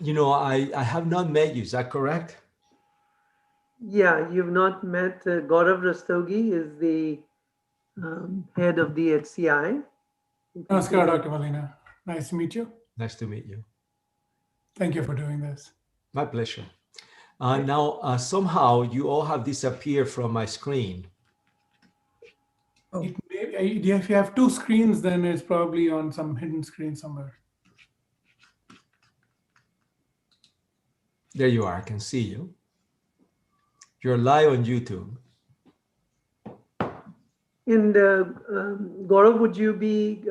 I have not met you. Is that correct? Yeah, you've not met Gaurav Rastogi is the head of the HCI. Namaskar, Dr. Molina. Nice to meet you. Nice to meet you. Thank you for doing this. My pleasure. Now, somehow you all have disappeared from my screen. Oh. If you have two screens, then it's probably on some hidden screen somewhere. There you are. I can see you. You're live on YouTube. And Gaurav, would you be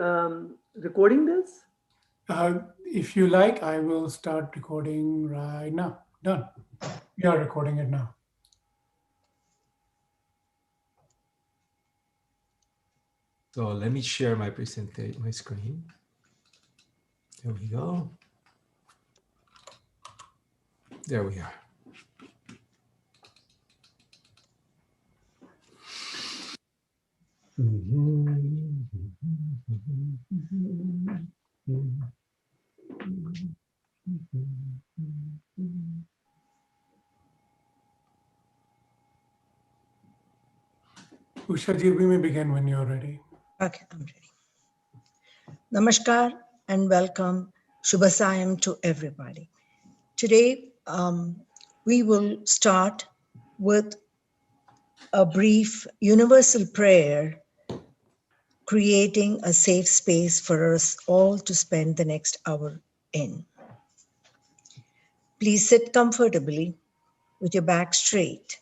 recording this? If you like, I will start recording right now. Done. We are recording it now. So let me share my presentation, my screen. There we go. There we are. Usha ji, we may begin when you're ready. Okay, I'm ready. Namaskar and welcome. Shubhasayam to everybody. Today, we will start with a brief universal prayer, creating a safe space for us all to spend the next hour in. Please sit comfortably with your back straight.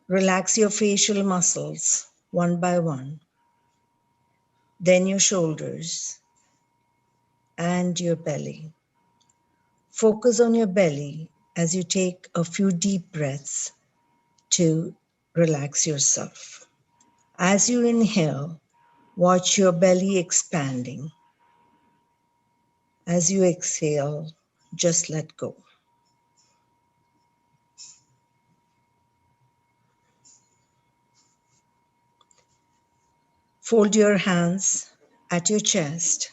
Relax your facial muscles one by one, then your shoulders and your belly. Focus on your belly as you take a few deep breaths to relax yourself. As you inhale, watch your belly expanding. As you exhale, just let go. Fold your hands at your chest.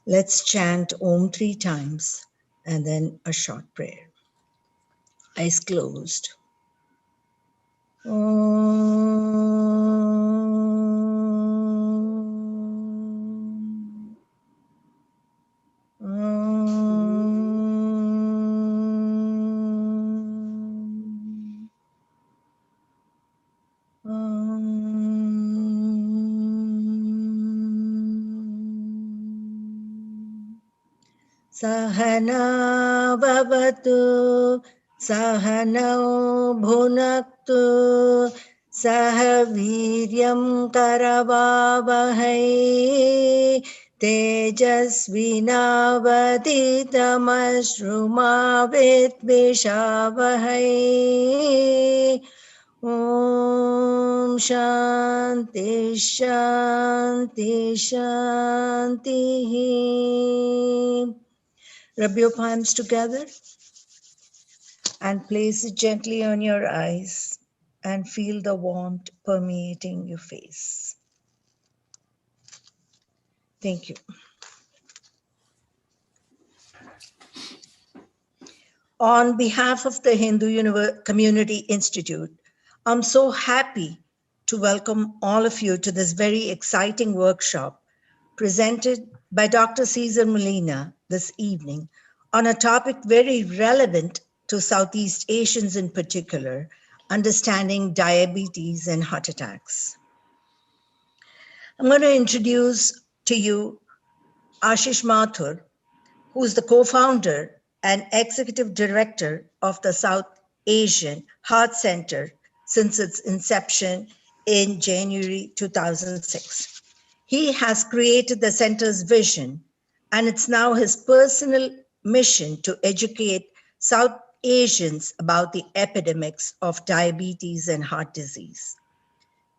Let's chant Om 3 times and then a short prayer. Eyes closed. Sahana bhavatu, Sahanau bhunaktu, Sahaviryam karavavahai, Tejasvinavaditamashruma vidvishavahai. Om Shanti Shanti Shanti. Rub your palms together and place it gently on your eyes and feel the warmth permeating your face. Thank you. On behalf of the Hindu Community Institute, I'm so happy to welcome all of you to this very exciting workshop presented by Dr. Sisar Molina this evening on a topic very relevant to Southeast Asians in particular, understanding diabetes and heart attacks. I'm going to introduce to you Ashish Mathur, who is the co-founder and executive director of the South Asian Heart Center since its inception in January 2006. He has created the center's vision, and it's now his personal mission to educate South Asians about the epidemics of diabetes and heart disease.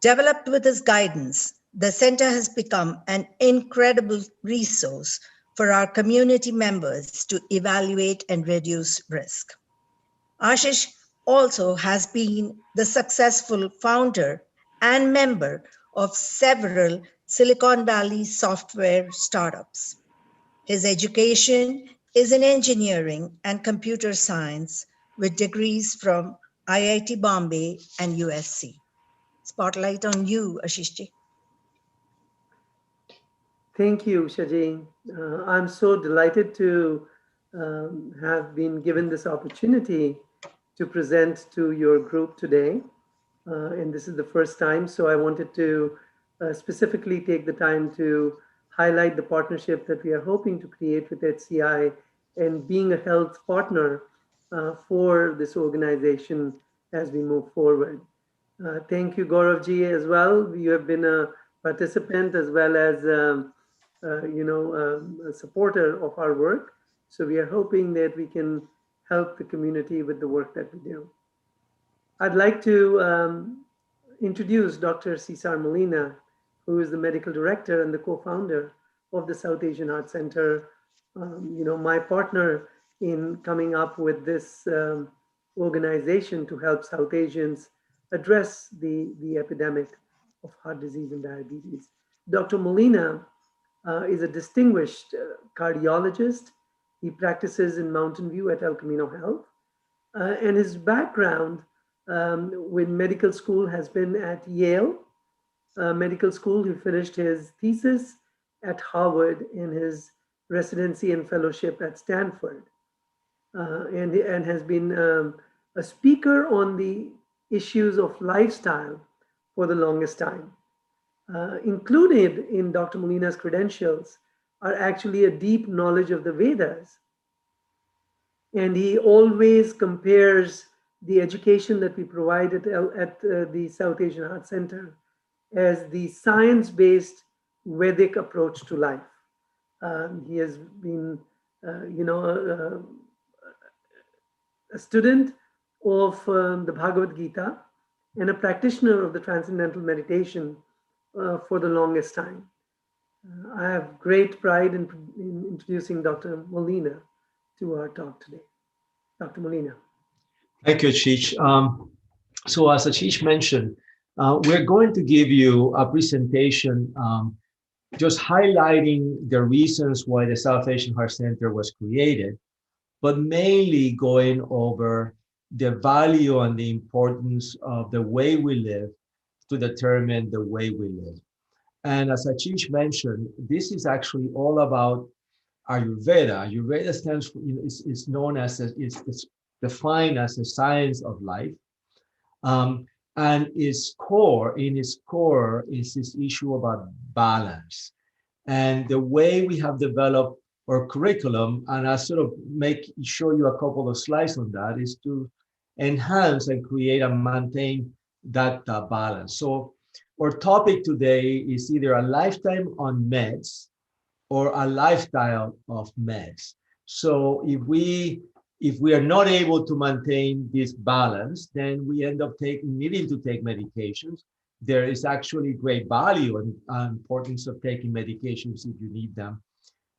Developed with his guidance, the center has become an incredible resource for our community members to evaluate and reduce risk. Ashish also has been the successful founder and member of several Silicon Valley software startups. His education is in engineering and computer science with degrees from IIT Bombay and USC. Spotlight on you, Ashish. Thank you, Shaji. I'm so delighted to have been given this opportunity to present to your group today. And this is the first time, so I wanted to specifically take the time to highlight the partnership that we are hoping to create with HCI and being a health partner for this organization as we move forward. Thank you, Gauravji, as well. You have been a participant as well as a supporter of our work. So we are hoping that we can help the community with the work that we do. I'd like to introduce Dr. Sisar Molina, who is the medical director and the co-founder of the South Asian Heart Center. My partner in coming up with this organization to help South Asians address the epidemic of heart disease and diabetes. Dr. Molina is a distinguished cardiologist. He practices in Mountain View at El Camino Health. And his background with medical school has been at Yale Medical School. He finished his thesis at Harvard and his residency and fellowship at Stanford. And has been a speaker on the issues of lifestyle for the longest time. Included in Dr. Molina's credentials are actually a deep knowledge of the Vedas. And he always compares the education that we provide at the South Asian Heart Center as the science-based Vedic approach to life. He has been, a student of the Bhagavad Gita and a practitioner of the transcendental meditation for the longest time. I have great pride in introducing Dr. Molina to our talk today. Dr. Molina. Thank you, Ashish. So as Ashish mentioned, we're going to give you a presentation just highlighting the reasons why the South Asian Heart Center was created, but mainly going over the value and the importance of the way we live to determine the way we live. And as Ashish mentioned, this is actually all about Ayurveda. Ayurveda stands for, is known as, it's defined as the science of life. And in its core is this issue about balance. And the way we have developed our curriculum, and I sort of show you a couple of slides on that, is to enhance and create and maintain that balance. So our topic today is either a lifetime on meds or a lifestyle of meds. So if we are not able to maintain this balance, then we end up needing to take medications. There is actually great value and importance of taking medications if you need them,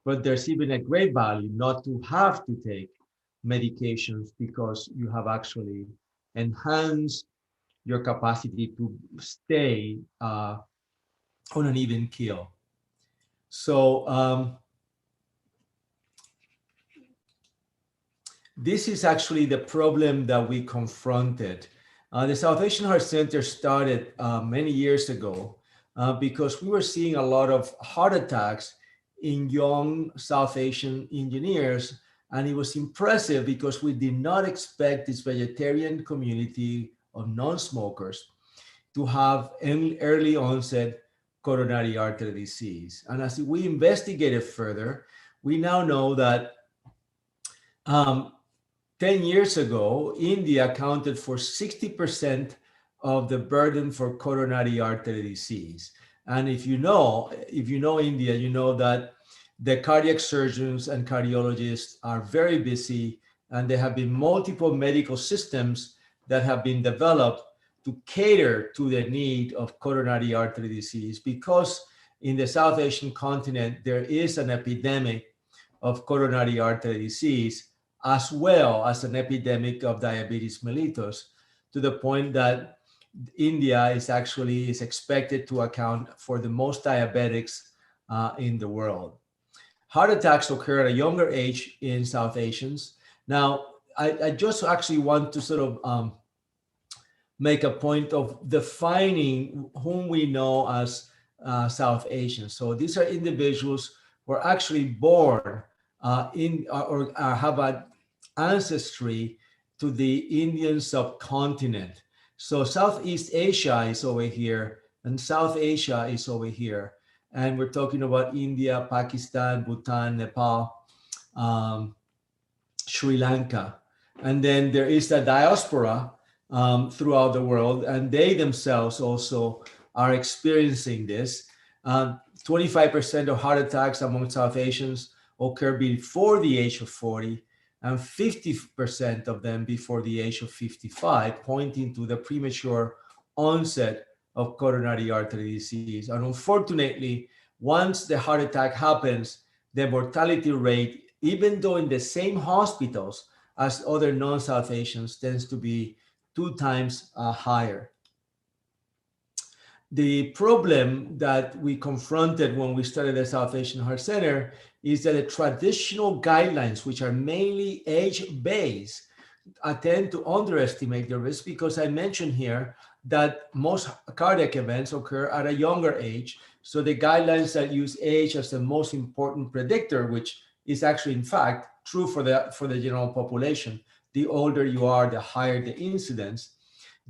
but there's even a great value not to have to take medications because you have actually enhanced your capacity to stay on an even keel. So this is actually the problem that we confronted. The South Asian Heart Center started many years ago because we were seeing a lot of heart attacks in young South Asian engineers. And it was impressive because we did not expect this vegetarian community of non-smokers to have early onset coronary artery disease. And as we investigated further, we now know that 10 years ago, India accounted for 60% of the burden for coronary artery disease. And if you know India, you know that the cardiac surgeons and cardiologists are very busy, and there have been multiple medical systems that have been developed to cater to the need of coronary artery disease, because in the South Asian continent, there is an epidemic of coronary artery disease, as well as an epidemic of diabetes mellitus, to the point that India is expected to account for the most diabetics in the world. heart attacks occur at a younger age in South Asians. Now, I just actually want to sort of make a point of defining whom we know as South Asians. So these are individuals who are actually born or have an ancestry to the Indian subcontinent. So Southeast Asia is over here, and South Asia is over here. And we're talking about India, Pakistan, Bhutan, Nepal, um, Sri Lanka. And then there is the diaspora throughout the world, and they themselves also are experiencing this. 25% of heart attacks among South Asians occur before the age of 40, and 50% of them before the age of 55, pointing to the premature onset of coronary artery disease. And unfortunately, once the heart attack happens, the mortality rate, even though in the same hospitals as other non-South Asians, tends to be 2 times higher. The problem that we confronted when we started the South Asian Heart Center is that the traditional guidelines, which are mainly age-based, tend to underestimate the risk, because I mentioned here that most cardiac events occur at a younger age. So the guidelines that use age as the most important predictor, which is actually in fact true for the general population, the older you are, the higher the incidence,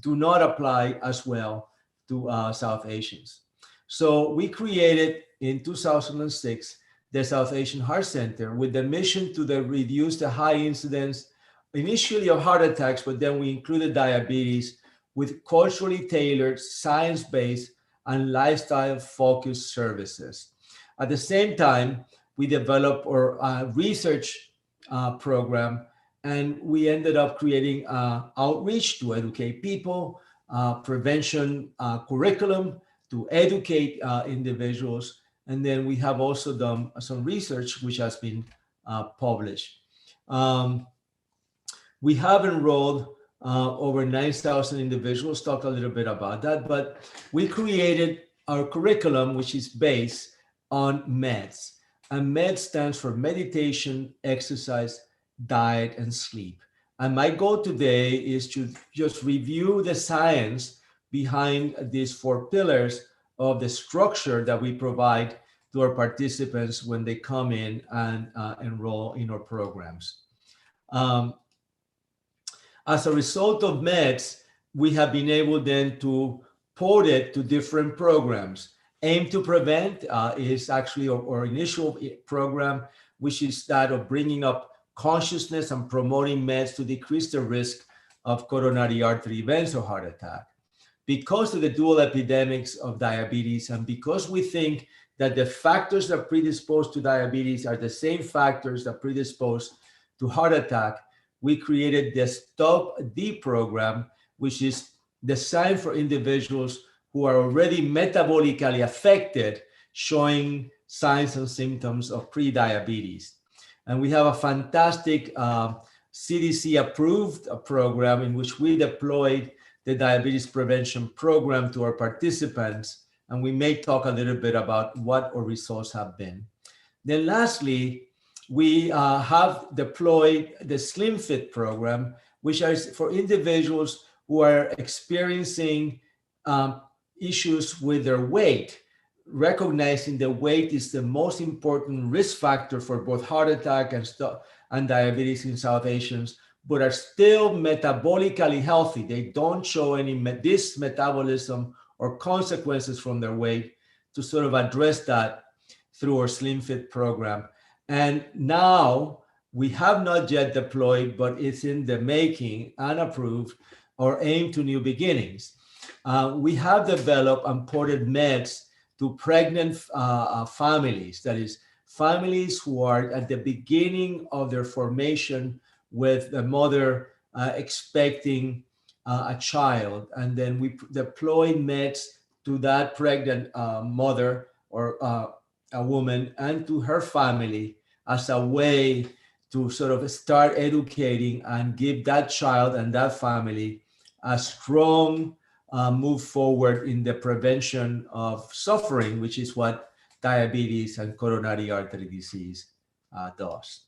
do not apply as well to South Asians. So we created in 2006 the South Asian Heart Center with the mission to reduce the high incidence initially of heart attacks, but then we included diabetes with culturally tailored, science-based, and lifestyle-focused services. At the same time, we developed our research program, and we ended up creating outreach to educate people, prevention curriculum to educate individuals, and then we have also done some research which has been published. We have enrolled over 9,000 individuals, talk a little bit about that, but we created our curriculum, which is based on M.E.D.S. And M.E.D.S stands for meditation, exercise, diet, and sleep. And my goal today is to just review the science behind these 4 pillars of the structure that we provide to our participants when they come in and enroll in our programs. As a result of M.E.D.S, we have been able then to port it to different programs. Aim to Prevent is actually our initial program, which is that of bringing up consciousness and promoting M.E.D.S to decrease the risk of coronary artery events or heart attack. Because of the dual epidemics of diabetes, and because we think that the factors that predispose to diabetes are the same factors that predispose to heart attack, we created the Stop D program, which is designed for individuals who are already metabolically affected, showing signs and symptoms of pre-diabetes. And we have a fantastic CDC approved program in which we deployed the diabetes prevention program to our participants. And we may talk a little bit about what our results have been. Then lastly, we have deployed the Slim Fit program, which is for individuals who are experiencing issues with their weight, recognizing that weight is the most important risk factor for both heart attack and diabetes in South Asians, but are still metabolically healthy. They don't show any dysmetabolism or consequences from their weight, to sort of address that through our Slim Fit program. And now we have not yet deployed, but it's in the making and approved, our Aim to New Beginnings. We have developed and ported M.E.D.S to pregnant families, that is, families who are at the beginning of their formation with the mother expecting a child. And then we deploy M.E.D.S to that pregnant mother or a woman and to her family as a way to sort of start educating and give that child and that family a strong move forward in the prevention of suffering, which is what diabetes and coronary artery disease does.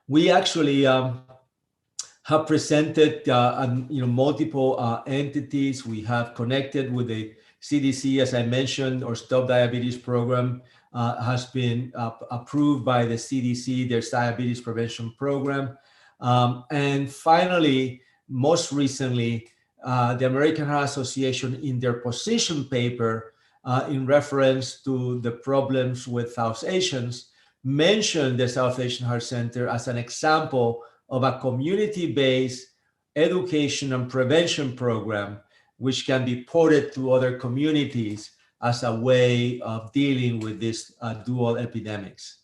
We actually have presented multiple entities. We have connected with the CDC, as I mentioned. Our Stop Diabetes program has been approved by the CDC, their diabetes prevention program. And finally, most recently, the American Heart Association, in their position paper in reference to the problems with South Asians, mentioned the South Asian Heart Center as an example of a community-based education and prevention program, which can be ported to other communities as a way of dealing with these dual epidemics.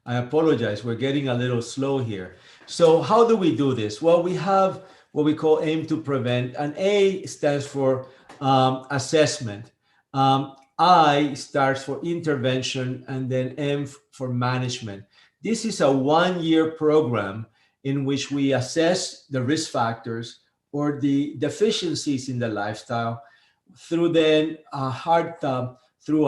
I apologize, we're getting a little slow here. So how do we do this? Well, we have what we call aim to prevent, and A stands for assessment. I stands for intervention, and then M for management. This is a one-year program in which we assess the risk factors or the deficiencies in the lifestyle through then through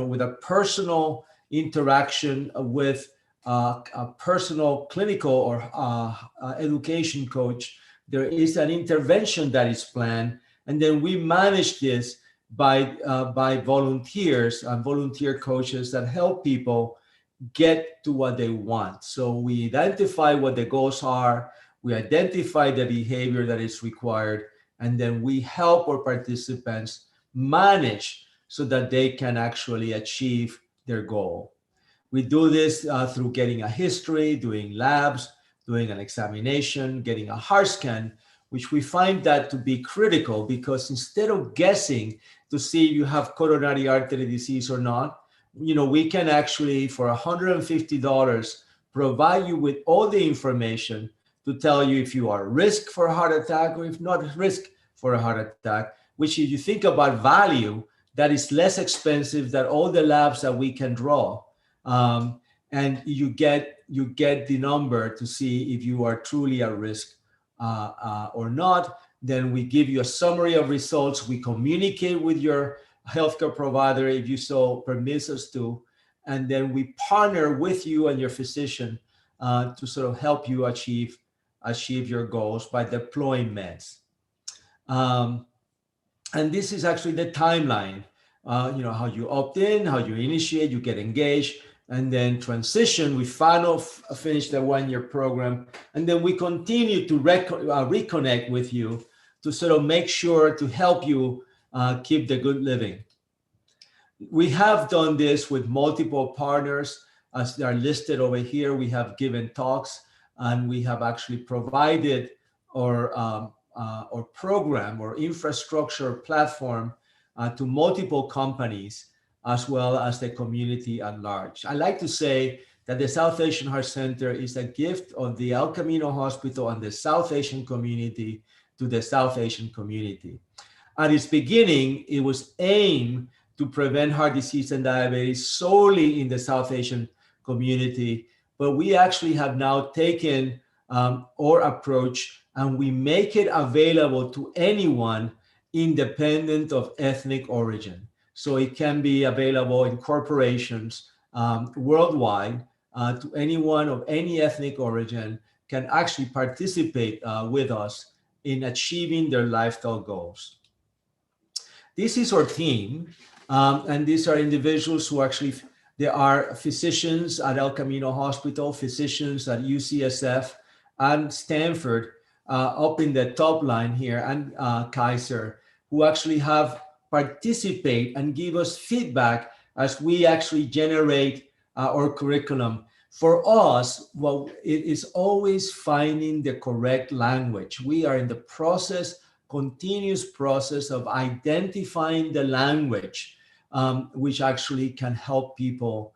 with a personal interaction with a personal clinical or education coach. There is an intervention that is planned, and then we manage this by volunteers and volunteer coaches that help people get to what they want. So we identify what the goals are, we identify the behavior that is required, and then we help our participants manage so that they can actually achieve their goal. We do this through getting a history, doing labs, doing an examination, getting a heart scan, which we find that to be critical, because instead of guessing to see if you have coronary artery disease or not, we can actually, for $150, provide you with all the information to tell you if you are at risk for a heart attack or if not at risk for a heart attack, which if you think about value, that is less expensive than all the labs that we can draw. And you get the number to see if you are truly at risk or not. Then we give you a summary of results. We communicate with your healthcare provider if you so permits us to, and then we partner with you and your physician to sort of help you achieve your goals by deploying meds. And this is actually the timeline. How you opt in, how you initiate, you get engaged, and then transition. We finish the one-year program, and then we continue to reconnect with you to sort of make sure to help you keep the good living. We have done this with multiple partners, as they are listed over here. We have given talks, and we have actually provided our program or infrastructure platform to multiple companies, as well as the community at large. I like to say that the South Asian Heart Center is a gift of the El Camino Hospital and the South Asian community to the South Asian community. At its beginning, it was aimed to prevent heart disease and diabetes solely in the South Asian community, but we actually have now taken our approach, and we make it available to anyone independent of ethnic origin. So it can be available in corporations worldwide to anyone of any ethnic origin can actually participate with us in achieving their lifestyle goals. This is our team, and these are individuals who actually, there are physicians at El Camino Hospital, physicians at UCSF and Stanford up in the top line here, and Kaiser, who actually have participate and give us feedback as we actually generate our curriculum. For us, well, it is always finding the correct language. We are in the continuous process of identifying the language which actually can help people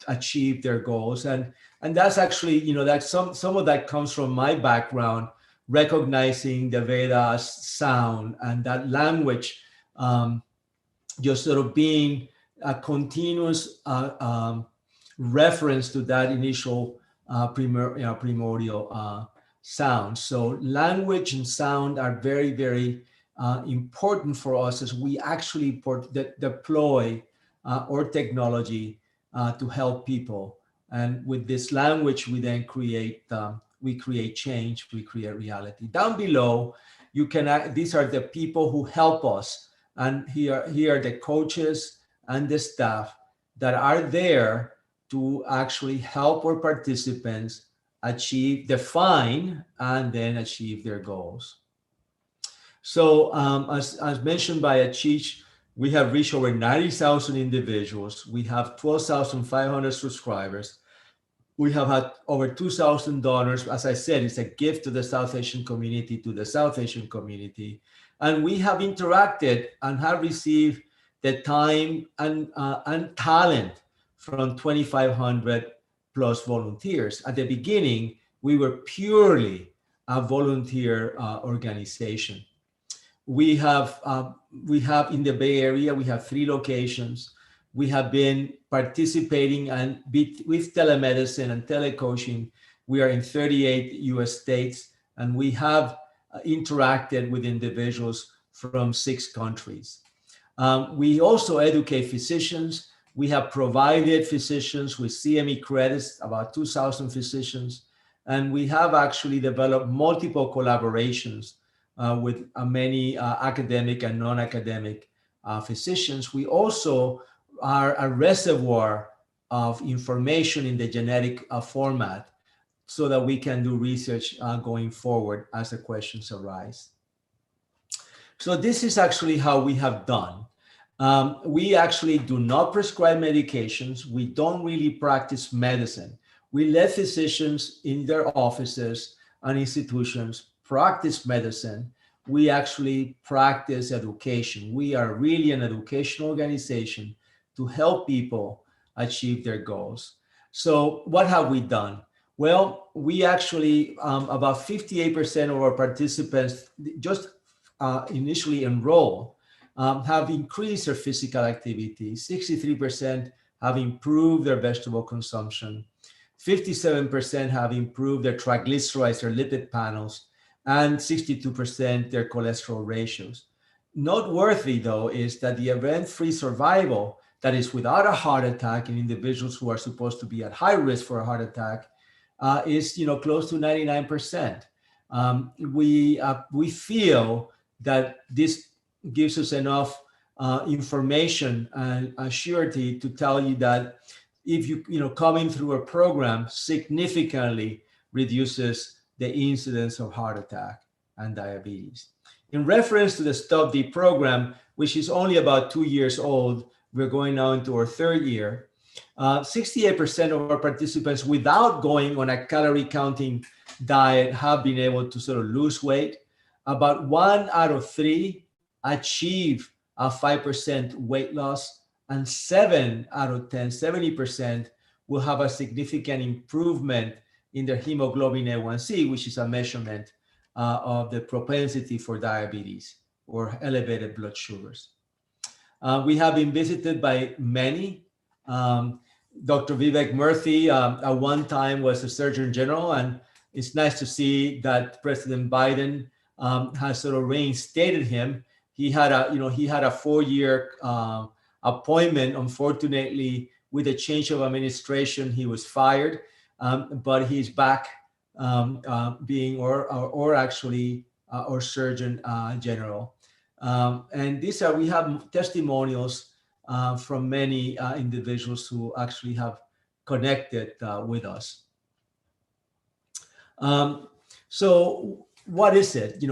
achieve their goals. And that's actually, that some of that comes from my background, recognizing the Vedas sound and that language just sort of being a continuous reference to that initial primordial sound. So language and sound are very, very important for us as we actually deploy our technology to help people. And with this language, we then create change, we create reality. Down below, you can, these are the people who help us. And here are the coaches and the staff that are there to actually help our participants define, and then achieve their goals. So as mentioned by Ashish, we have reached over 90,000 individuals. We have 12,500 subscribers. We have had over 2,000 donors. As I said, it's a gift to the South Asian community, And we have interacted and have received the time and talent from 2,500 plus volunteers. At the beginning, we were purely a volunteer organization. We have in the Bay Area, we have 3 locations. We have been participating with telemedicine and telecoaching. We are in 38 US states, and we have interacted with individuals from 6 countries. We also educate physicians. We have provided physicians with CME credits, about 2,000 physicians, and we have actually developed multiple collaborations with many academic and non-academic physicians. We also are a reservoir of information in the genetic format so that we can do research going forward as the questions arise. So this is actually how we have done. We actually do not prescribe medications. We don't really practice medicine. We let physicians in their offices and institutions practice medicine. We actually practice education. We are really an educational organization to help people achieve their goals. So what have we done? Well, we actually, about 58% of our participants just initially enroll have increased their physical activity. 63% have improved their vegetable consumption. 57% have improved their triglycerides, their lipid panels, and 62% their cholesterol ratios. Noteworthy, though, is that the event-free survival, that is without a heart attack in individuals who are supposed to be at high risk for a heart attack, is close to 99%. We feel that this gives us enough information and surety to tell you that if you coming through a program significantly reduces the incidence of heart attack and diabetes. In reference to the Stop D program, which is only about 2 years old, we're going now into our 3rd year. 68% of our participants, without going on a calorie counting diet, have been able to sort of lose weight. About 1 out of 3 achieve a 5% weight loss, and 7 out of 10, 70%, will have a significant improvement in their hemoglobin A1C, which is a measurement of the propensity for diabetes or elevated blood sugars. We have been visited by many. Dr. Vivek Murthy at one time was a Surgeon General, and it's nice to see that President Biden has sort of reinstated him. He had a 4-year appointment. Unfortunately, with the change of administration, he was fired, but he's back being our Surgeon General. And we have testimonials from many individuals who actually have connected with us. So what is it?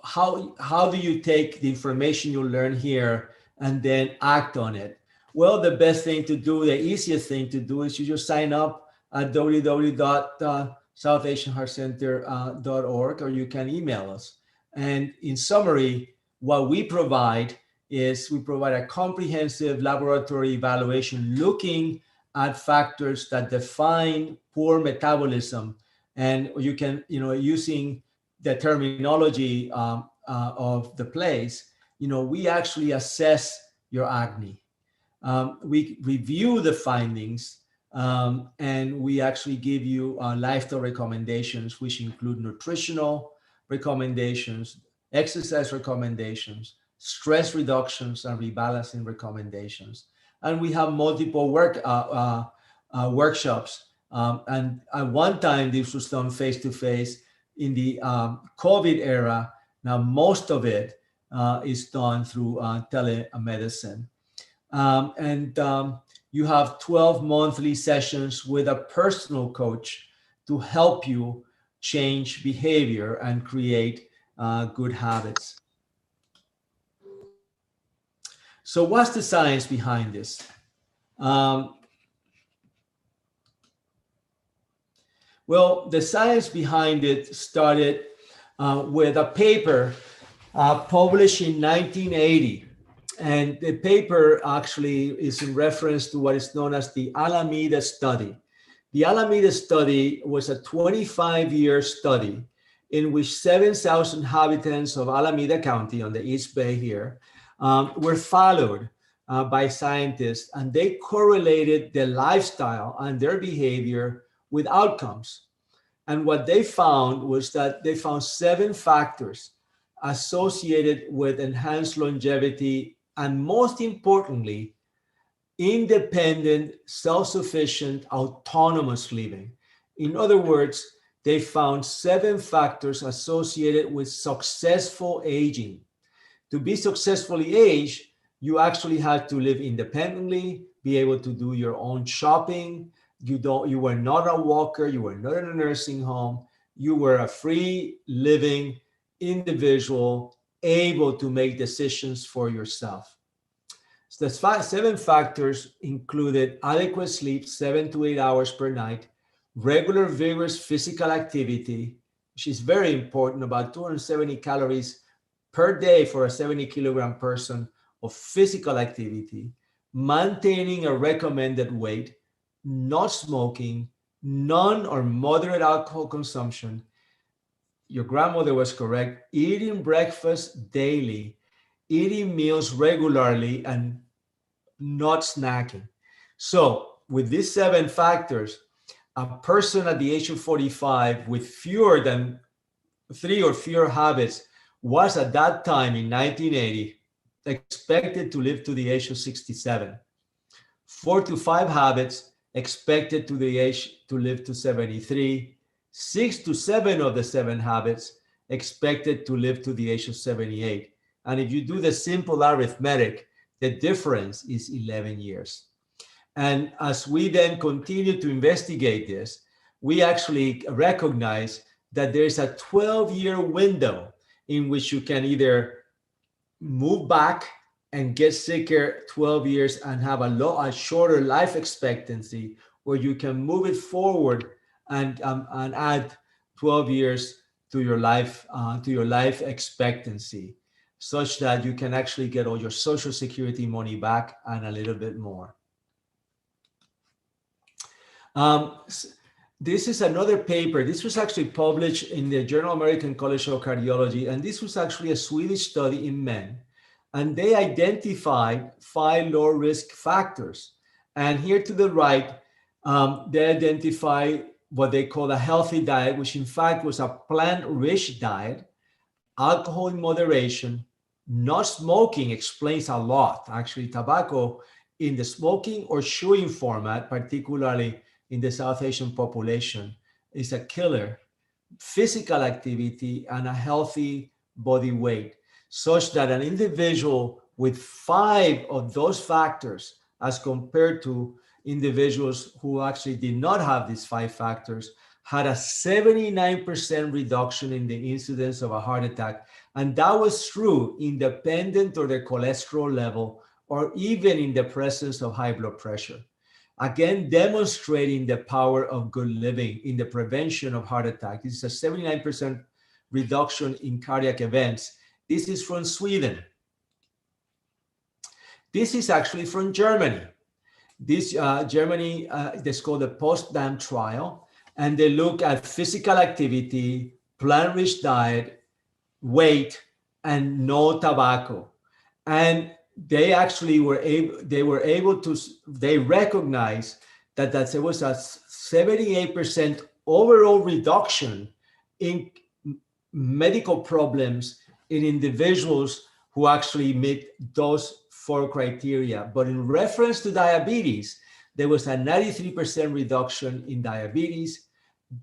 How do you take the information you learn here and then act on it? Well, the best thing to do, the easiest thing to do, is you just sign up at www.southasianheartcenter.org, or you can email us. And in summary, what we provide is we provide a comprehensive laboratory evaluation looking at factors that define poor metabolism. And you can, using the terminology of the place, we actually assess your acne. We review the findings, and we actually give you lifestyle recommendations, which include nutritional recommendations, exercise recommendations, stress reductions, and rebalancing recommendations. And we have multiple workshops. And at one time, this was done face-to-face. In the COVID era, now most of it is done through telemedicine. You have 12 monthly sessions with a personal coach to help you change behavior and create good habits. So what's the science behind this? Well, the science behind it started with a paper published in 1980. And the paper actually is in reference to what is known as the Alameda Study. The Alameda Study was a 25-year study in which 7,000 inhabitants of Alameda County on the East Bay here were followed by scientists, and they correlated their lifestyle and their behavior with outcomes. And what they found was that they found 7 factors associated with enhanced longevity and, most importantly, independent, self-sufficient, autonomous living. In other words, they found 7 factors associated with successful aging. To be successfully aged, you actually had to live independently, be able to do your own shopping. You were not a walker, you were not in a nursing home, you were a free living individual able to make decisions for yourself. So the 7 factors included adequate sleep, 7 to 8 hours per night, regular vigorous physical activity, which is very important, about 270 calories per day for a 70-kilogram person of physical activity, maintaining a recommended weight, not smoking, none or moderate alcohol consumption. Your grandmother was correct. Eating breakfast daily, eating meals regularly, and not snacking. So with these 7 factors, a person at the age of 45 with fewer than 3 or fewer habits was at that time in 1980 expected to live to the age of 67. 4 to 5 habits expected to the age to live to 73. 6 to 7 of the 7 habits expected to live to the age of 78. And if you do the simple arithmetic, the difference is 11 years. And as we then continue to investigate this, we actually recognize that there's a 12-year window in which you can either move back and get sicker 12 years and have a shorter life expectancy, or you can move it forward and add 12 years to your life expectancy, such that you can actually get all your Social Security money back and a little bit more. This is another paper. This was actually published in the Journal American College of Cardiology, and this was actually a Swedish study in men. And they identified 5 low-risk factors. And here to the right, they identify what they call a healthy diet, which in fact was a plant-rich diet, alcohol in moderation, not smoking explains a lot. Actually, tobacco in the smoking or chewing format, particularly in the South Asian population, is a killer. Physical activity and a healthy body weight, such that an individual with 5 of those factors, as compared to individuals who actually did not have these 5 factors, had a 79% reduction in the incidence of a heart attack. And that was true independent of their cholesterol level or even in the presence of high blood pressure. Again, demonstrating the power of good living in the prevention of heart attack. This is a 79% reduction in cardiac events. This is from Sweden. This is actually from Germany. This Germany is called the Potsdam trial, and they look at physical activity, plant-rich diet, weight, and no tobacco. And they actually were able to, they recognized that there was a 78% overall reduction in medical problems in individuals who actually meet those 4 criteria. But in reference to diabetes, there was a 93% reduction in diabetes.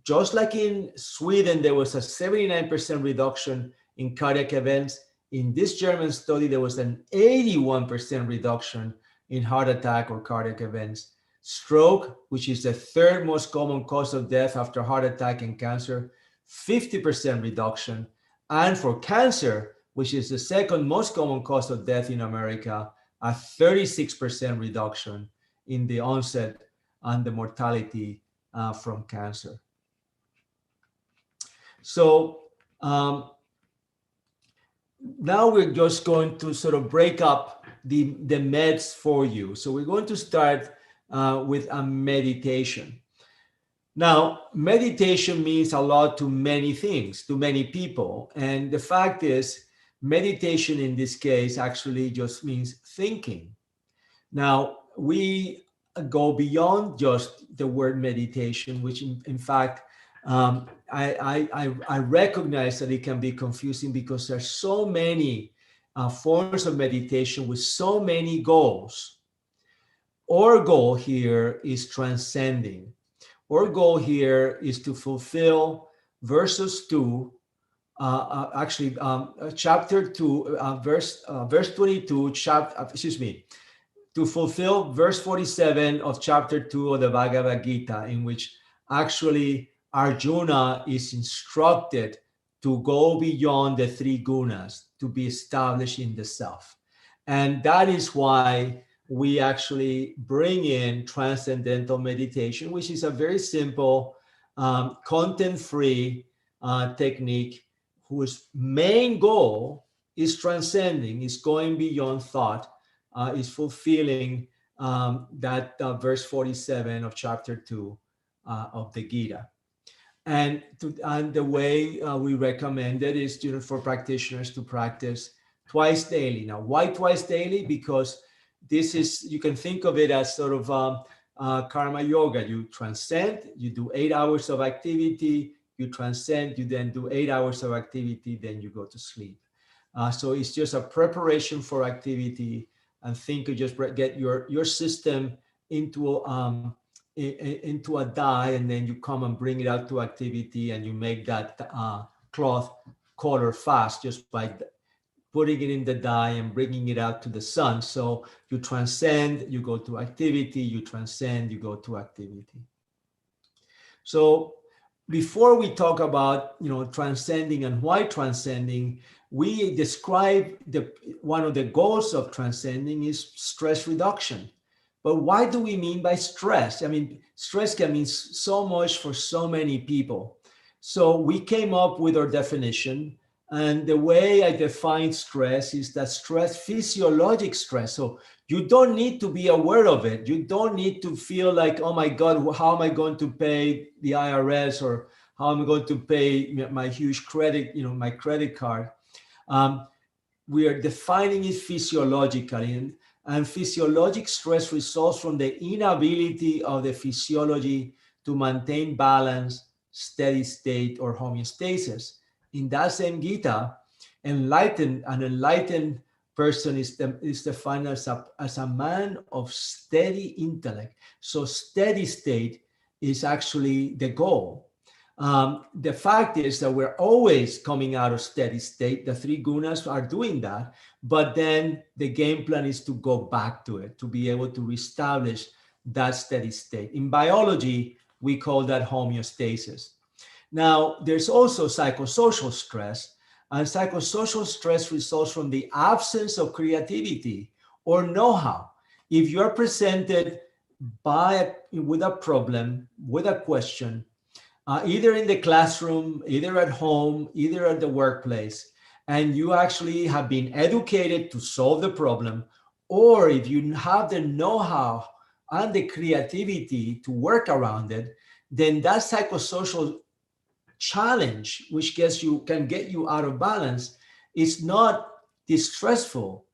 Just like in Sweden, there was a 79% reduction in cardiac events. In this German study, there was an 81% reduction in heart attack or cardiac events. Stroke, which is the 3rd most common cause of death after heart attack and cancer, 50% reduction. And for cancer, which is the 2nd most common cause of death in America, a 36% reduction in the onset and the mortality from cancer. So now we're just going to sort of break up the meds for you. So we're going to start with a meditation. Now, meditation means a lot to many things, to many people. And the fact is, meditation in this case actually just means thinking. Now, we go beyond just the word meditation, which in fact, I recognize that it can be confusing because there's so many forms of meditation with so many goals. Our goal here is transcending. Our goal here is to fulfill verses 2, chapter 2, verse 22, to fulfill verse 47 of chapter 2 of the Bhagavad Gita, in which actually Arjuna is instructed to go beyond the 3 gunas, to be established in the self. And that is why we actually bring in transcendental meditation, which is a very simple, content-free technique whose main goal is transcending, is going beyond thought, is fulfilling that verse 47 of chapter 2 of the Gita. And the way we recommend it is for practitioners to practice twice daily. Now, why twice daily? Because this is, you can think of it as sort of karma yoga. You transcend, you do 8 hours of activity, you transcend, you then do 8 hours of activity, then you go to sleep. So it's just a preparation for activity, and think of just get your system into a dye, and then you come and bring it out to activity, and you make that cloth color fast just by putting it in the dye and bringing it out to the sun. So you transcend, you go to activity, you transcend, you go to activity. So before we talk about transcending and why transcending, we describe one of the goals of transcending is stress reduction. But why do we mean by stress? I mean, stress can mean so much for so many people. So we came up with our definition. And the way I define stress is that physiologic stress. So you don't need to be aware of it. You don't need to feel like, oh my God, how am I going to pay the IRS, or how am I going to pay my huge credit, my credit card? We are defining it physiologically. And physiologic stress results from the inability of the physiology to maintain balance, steady state, or homeostasis. In that same Gita, an enlightened person is defined as a man of steady intellect. So steady state is actually the goal. The fact is that we're always coming out of steady state. The 3 gunas are doing that, but then the game plan is to go back to it, to be able to reestablish that steady state. In biology, we call that homeostasis. Now, there's also psychosocial stress, and psychosocial stress results from the absence of creativity or know-how. If you're presented with a problem, with a question, either in the classroom, either at home, either at the workplace, and you actually have been educated to solve the problem, or if you have the know-how and the creativity to work around it, then that psychosocial challenge, which can get you out of balance, is not distressful.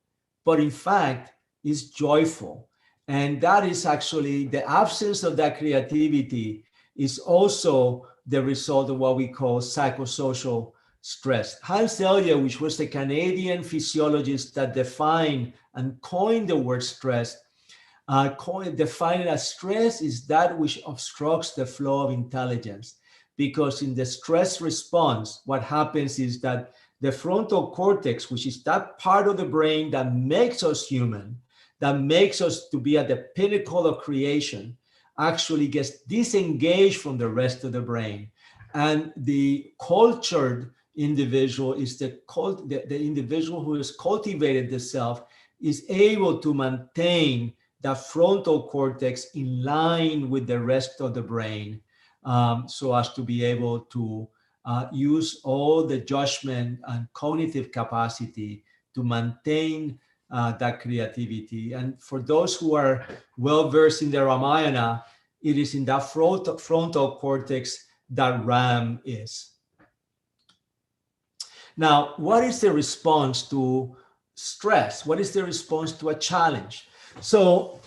but in fact is joyful. And that is actually the absence of that creativity is also the result of what we call psychosocial stress. Hans Selye, which was the Canadian physiologist that defined and coined the word stress, defined it as stress is that which obstructs the flow of intelligence. Because in the stress response, what happens is that the frontal cortex, which is that part of the brain that makes us human, that makes us to be at the pinnacle of creation, actually gets disengaged from the rest of the brain. And the cultured individual is the individual who has cultivated the self, is able to maintain the frontal cortex in line with the rest of the brain, so as to be able to use all the judgment and cognitive capacity to maintain that creativity. And for those who are well versed in the Ramayana, it is in that frontal cortex that Ram is. Now, what is the response to stress? What is the response to a challenge? So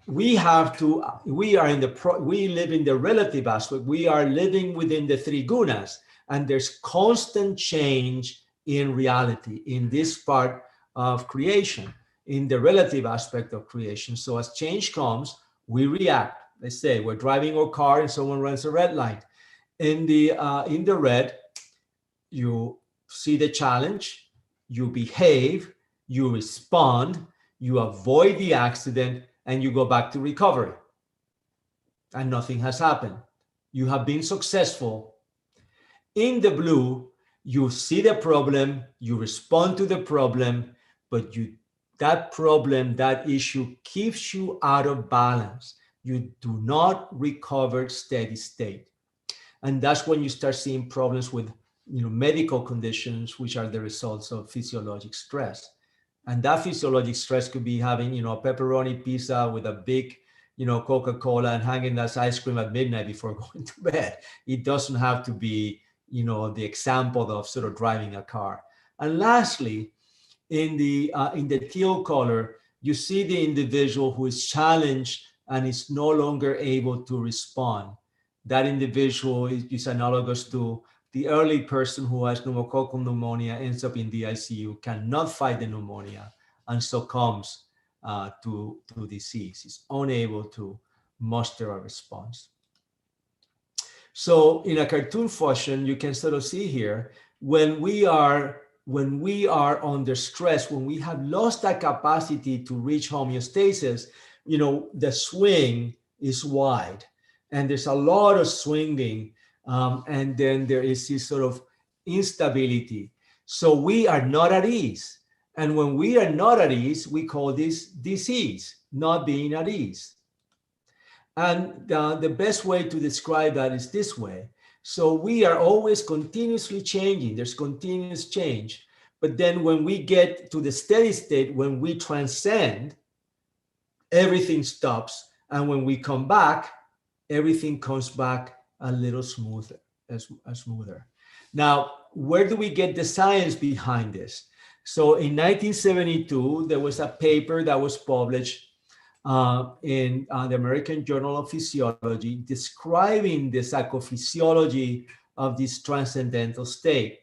we live in the relative aspect. We are living within the three gunas, and there's constant change in reality in this part of creation, in the relative aspect of creation. So as change comes, we react. Let's say we're driving our car and someone runs a red light. In the red, you see the challenge, you behave, you respond, you avoid the accident, and you go back to recovery. And nothing has happened. You have been successful. In the blue, you see the problem, you respond to the problem, but that issue keeps you out of balance. You do not recover steady state. And that's when you start seeing problems with medical conditions, which are the results of physiologic stress. And that physiologic stress could be having, a pepperoni pizza with a big, Coca-Cola and hanging that ice cream at midnight before going to bed. It doesn't have to be, the example of sort of driving a car. And lastly, in the teal color, you see the individual who is challenged and is no longer able to respond. That individual is analogous to the early person who has pneumococcal pneumonia, ends up in the ICU, cannot fight the pneumonia, and succumbs to disease. Is unable to muster a response. So in a cartoon fashion, you can sort of see here, when we are under stress, when we have lost that capacity to reach homeostasis, the swing is wide, and there's a lot of swinging. And then there is this sort of instability. So we are not at ease. And when we are not at ease, we call this disease, not being at ease. And the best way to describe that is this way. So we are always continuously changing. There's continuous change. But then when we get to the steady state, when we transcend, everything stops. And when we come back, everything comes back a little smoother. Now, where do we get the science behind this? So in 1972, there was a paper that was published in the American Journal of Physiology describing the psychophysiology of this transcendental state.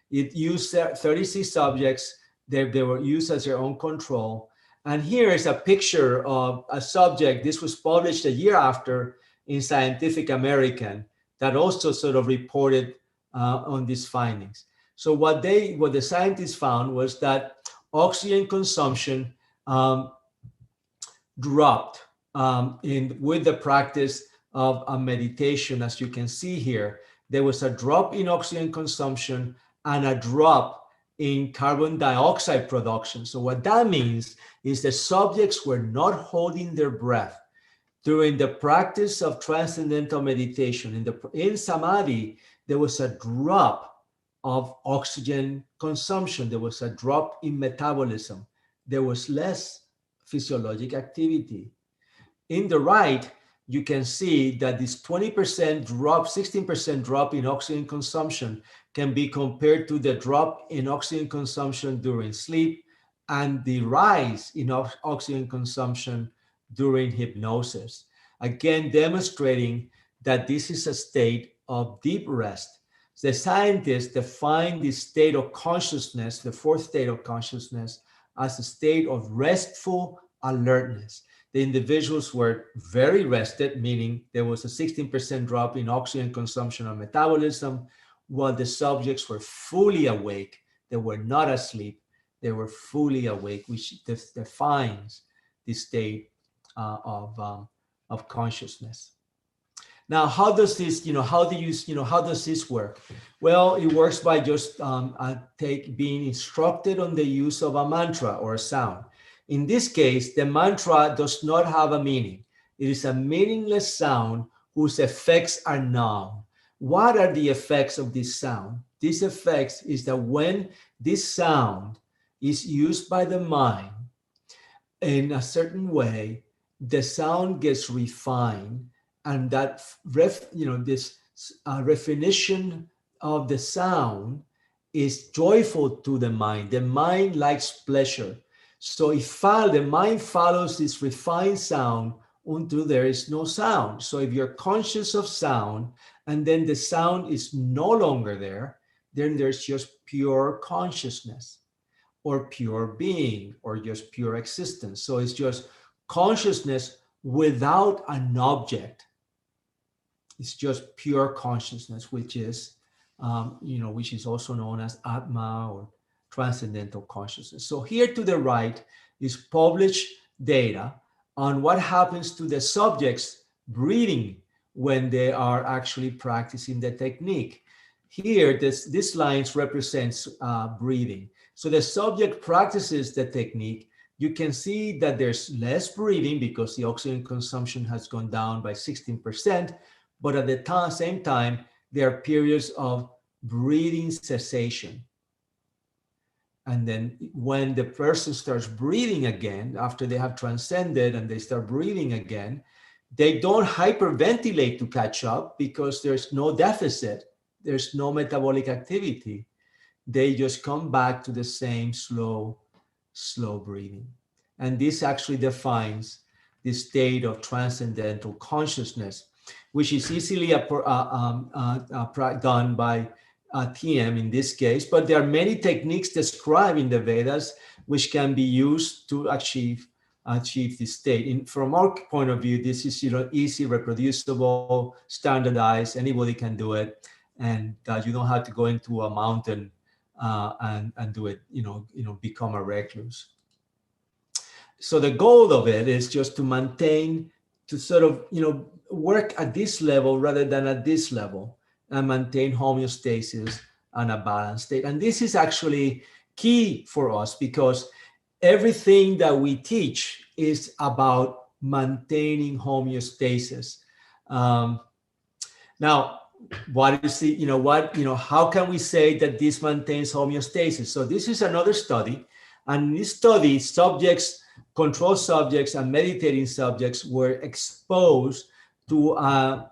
It used 36 subjects. They were used as their own control. And here is a picture of a subject. This was published a year after in Scientific American, that also sort of reported on these findings. So what the scientists found was that oxygen consumption dropped with the practice of meditation. As you can see here, there was a drop in oxygen consumption and a drop in carbon dioxide production. So what that means is the subjects were not holding their breath. During the practice of transcendental meditation, in samadhi, there was a drop of oxygen consumption. There was a drop in metabolism. There was less physiologic activity. In the right, you can see that this 20% drop, 16% drop in oxygen consumption can be compared to the drop in oxygen consumption during sleep and the rise in oxygen consumption during hypnosis. Again, demonstrating that this is a state of deep rest. The scientists define this state of consciousness, the fourth state of consciousness, as a state of restful alertness. The individuals were very rested, meaning there was a 16% drop in oxygen consumption and metabolism, while the subjects were fully awake. They were not asleep. They were fully awake, which defines the state of consciousness. Now, how does this, how does this work? Well, it works by just being instructed on the use of a mantra or a sound. In this case, the mantra does not have a meaning. It is a meaningless sound whose effects are known. What are the effects of this sound? These effects is that when this sound is used by the mind in a certain way, the sound gets refined, and that this definition of the sound is joyful to the mind. The mind likes pleasure. So the mind follows this refined sound until there is no sound. So if you're conscious of sound and then the sound is no longer there, then there's just pure consciousness or pure being or just pure existence. So it's just consciousness without an object. It's just pure consciousness, which is, which is also known as Atma or transcendental consciousness. So here to the right is published data on what happens to the subjects breathing when they are actually practicing the technique. Here, this lines represents breathing. So the subject practices the technique. You can see that there's less breathing because the oxygen consumption has gone down by 16%, but at the same time, there are periods of breathing cessation. And then when the person starts breathing again, after they have transcended and they start breathing again, they don't hyperventilate to catch up because there's no deficit. There's no metabolic activity. They just come back to the same slow breathing. And this actually defines the state of transcendental consciousness, which is easily done by TM in this case, but there are many techniques described in the Vedas which can be used to achieve this state. From our point of view, this is easy, reproducible, standardized. Anybody can do it, and you don't have to go into a mountain and do it. Become a recluse. So the goal of it is just to maintain, to sort of work at this level rather than at this level, and maintain homeostasis and a balanced state. And this is actually key for us because everything that we teach is about maintaining homeostasis. Now, what is how can we say that this maintains homeostasis? So this is another study, and in this study, control subjects and meditating subjects were exposed to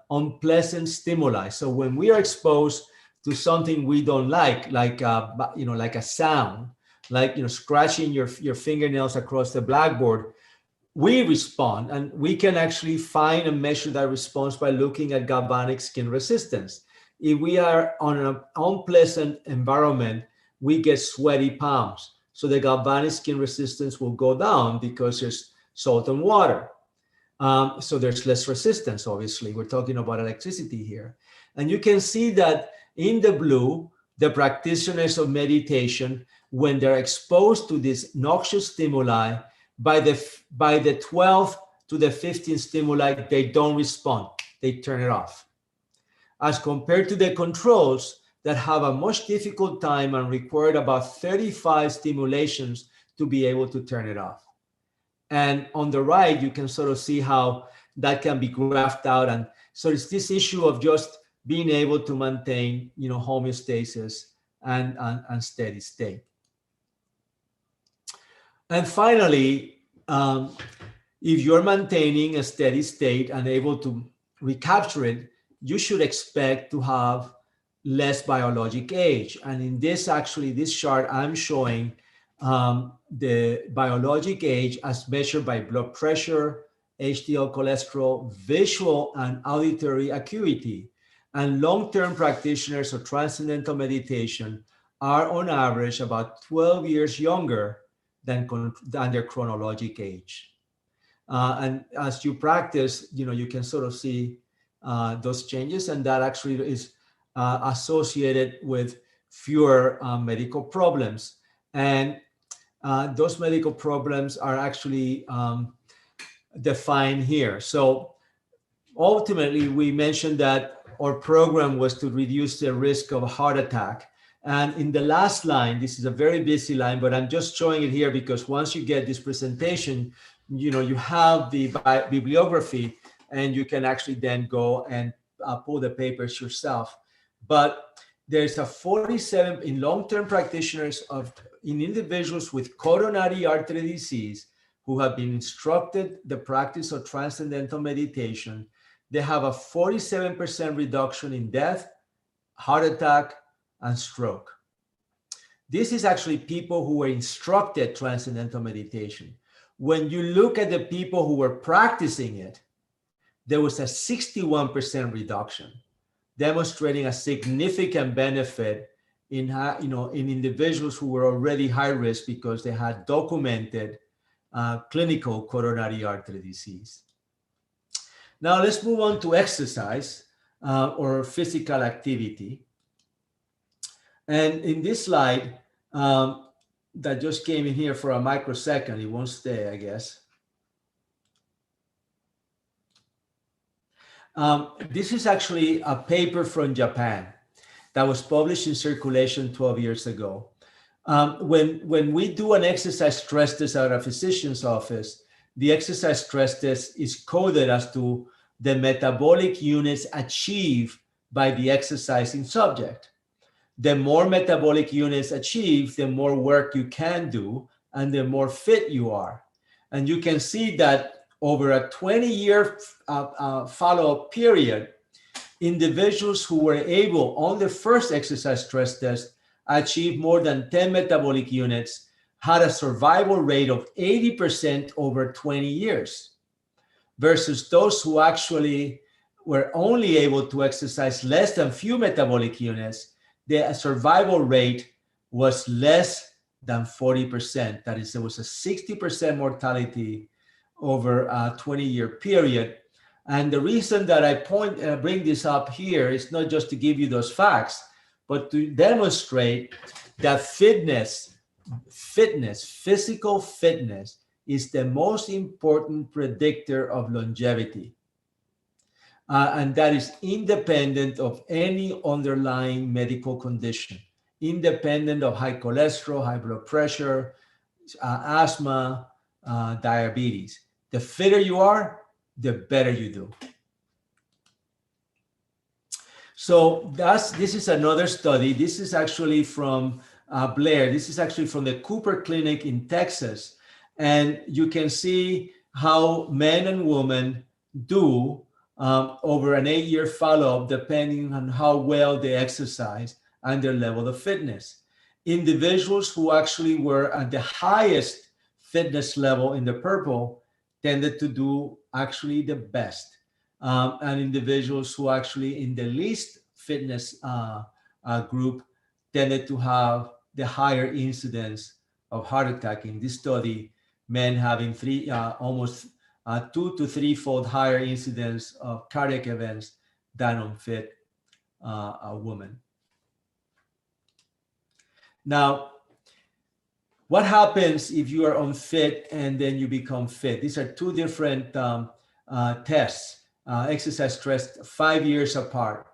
unpleasant stimuli. So when we are exposed to something we don't like a sound, like scratching your fingernails across the blackboard, we respond, and we can actually find and measure that response by looking at galvanic skin resistance. If we are on an unpleasant environment, we get sweaty palms. So the galvanic skin resistance will go down because there's salt and water. So there's less resistance, obviously. We're talking about electricity here. And you can see that in the blue, the practitioners of meditation, when they're exposed to this noxious stimuli, by the 12th to the 15th stimuli, they don't respond. They turn it off. As compared to the controls that have a much difficult time and required about 35 stimulations to be able to turn it off. And on the right, you can sort of see how that can be graphed out. And so it's this issue of just being able to maintain, homeostasis and steady state. And finally, if you're maintaining a steady state and able to recapture it, you should expect to have less biologic age. And in this chart, I'm showing the biologic age as measured by blood pressure, HDL cholesterol, visual and auditory acuity. And long-term practitioners of transcendental meditation are on average about 12 years younger than their chronologic age. And as you practice, you can sort of see those changes, and that actually is associated with fewer medical problems. And those medical problems are actually defined here. So ultimately, we mentioned that our program was to reduce the risk of a heart attack. And in the last line, this is a very busy line, but I'm just showing it here because once you get this presentation, you have the bibliography, and you can actually then go and pull the papers yourself. But there's a 47 in long-term practitioners in individuals with coronary artery disease who have been instructed the practice of transcendental meditation. They have a 47% reduction in death, heart attack, and stroke. This is actually people who were instructed transcendental meditation. When you look at the people who were practicing it, there was a 61% reduction, demonstrating a significant benefit in individuals who were already high risk because they had documented clinical coronary artery disease. Now let's move on to exercise or physical activity. And in this slide that just came in here for a microsecond, it won't stay, I guess. This is actually a paper from Japan that was published in Circulation 12 years ago. When we do an exercise stress test at a physician's office, the exercise stress test is coded as to the metabolic units achieved by the exercising subject. The more metabolic units achieved, the more work you can do and the more fit you are. And you can see that over a 20-year follow-up period, individuals who were able on the first exercise stress test achieve more than 10 metabolic units, had a survival rate of 80% over 20 years, versus those who actually were only able to exercise less than few metabolic units. The survival rate was less than 40%. That is, there was a 60% mortality over a 20-year period. And the reason that I bring this up here is not just to give you those facts, but to demonstrate that physical fitness is the most important predictor of longevity. And that is independent of any underlying medical condition, independent of high cholesterol, high blood pressure, asthma, diabetes. The fitter you are, the better you do. So this is another study. This is actually from Blair. This is actually from the Cooper Clinic in Texas. And you can see how men and women do over an 8-year follow-up, depending on how well they exercise and their level of fitness. Individuals who actually were at the highest fitness level in the purple tended to do actually the best. And individuals who actually in the least fitness group tended to have the higher incidence of heart attack. In this study, men having almost 2 to 3-fold higher incidence of cardiac events than unfit women. Now, what happens if you are unfit and then you become fit? These are two different tests, exercise stress 5 years apart.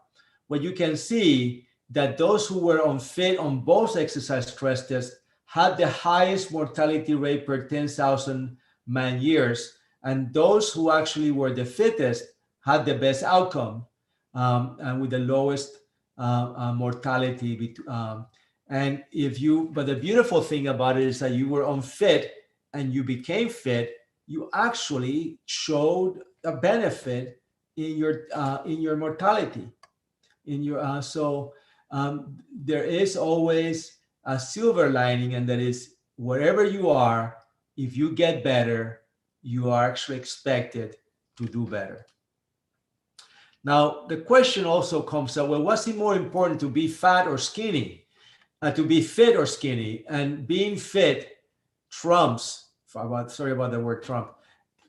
What you can see that those who were unfit on both exercise stress tests had the highest mortality rate per 10,000 man years, and those who actually were the fittest had the best outcome and with the lowest mortality. But the beautiful thing about it is that you were unfit and you became fit, you actually showed a benefit in your mortality. There is always a silver lining, and that is wherever you are, if you get better, you are actually expected to do better. Now, the question also comes up, well, what's it more important, to be fat or skinny? To be fit or skinny? And being fit trumps, sorry about the word trump,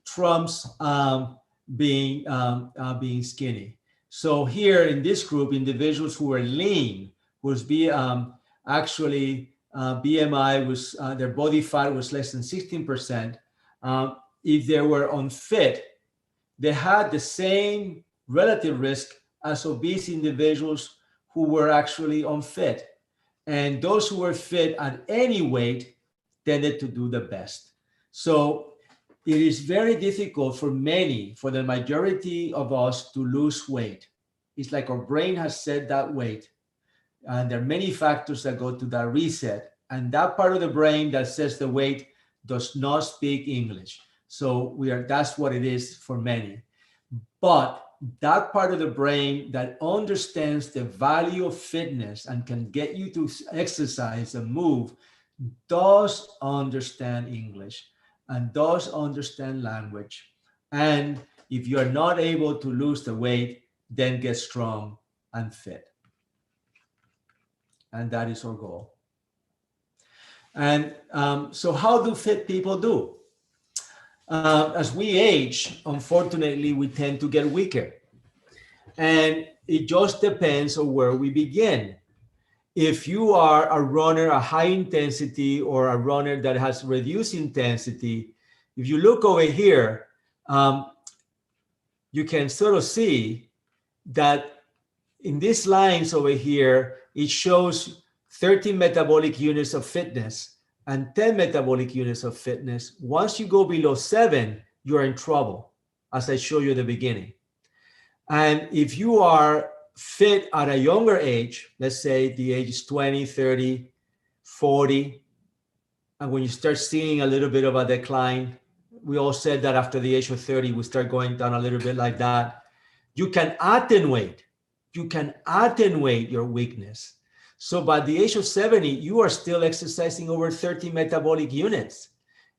trumps being skinny. So here in this group, individuals who were lean, whose actually BMI was, their body fat was less than 16%. If they were unfit, they had the same relative risk as obese individuals who were actually unfit. And those who were fit at any weight tended to do the best. So it is very difficult for the majority of us to lose weight. It's like our brain has set that weight. And there are many factors that go to that reset. And that part of the brain that sets the weight does not speak English. So that's what it is for many. But that part of the brain that understands the value of fitness and can get you to exercise and move does understand English and does understand language. And if you are not able to lose the weight, then get strong and fit. And that is our goal. And so how do fit people do? As we age, unfortunately, we tend to get weaker. And it just depends on where we begin. If you are a runner, a high intensity, or a runner that has reduced intensity, if you look over here, you can sort of see that in these lines over here, it shows 13 metabolic units of fitness and 10 metabolic units of fitness. Once you go below 7, you're in trouble, as I showed you at the beginning. And if you are fit at a younger age, let's say the age is 20, 30, 40, and when you start seeing a little bit of a decline, we all said that after the age of 30, we start going down a little bit like that. You can attenuate your weakness. So by the age of 70, you are still exercising over 30 metabolic units.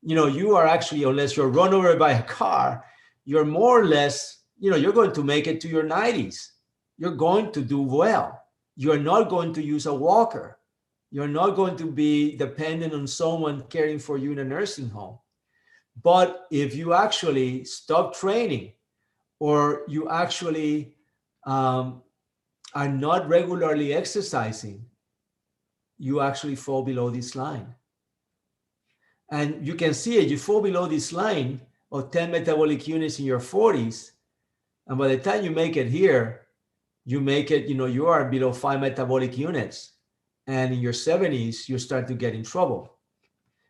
You are actually, unless you're run over by a car, you're more or less, you're going to make it to your 90s. You're going to do well. You're not going to use a walker. You're not going to be dependent on someone caring for you in a nursing home. But if you actually stop training, or you actually are not regularly exercising, you actually fall below this line. And you can see it, you fall below this line of 10 metabolic units in your 40s. And by the time you make it here, you make it, you are below 5 metabolic units. And in your 70s, you start to get in trouble.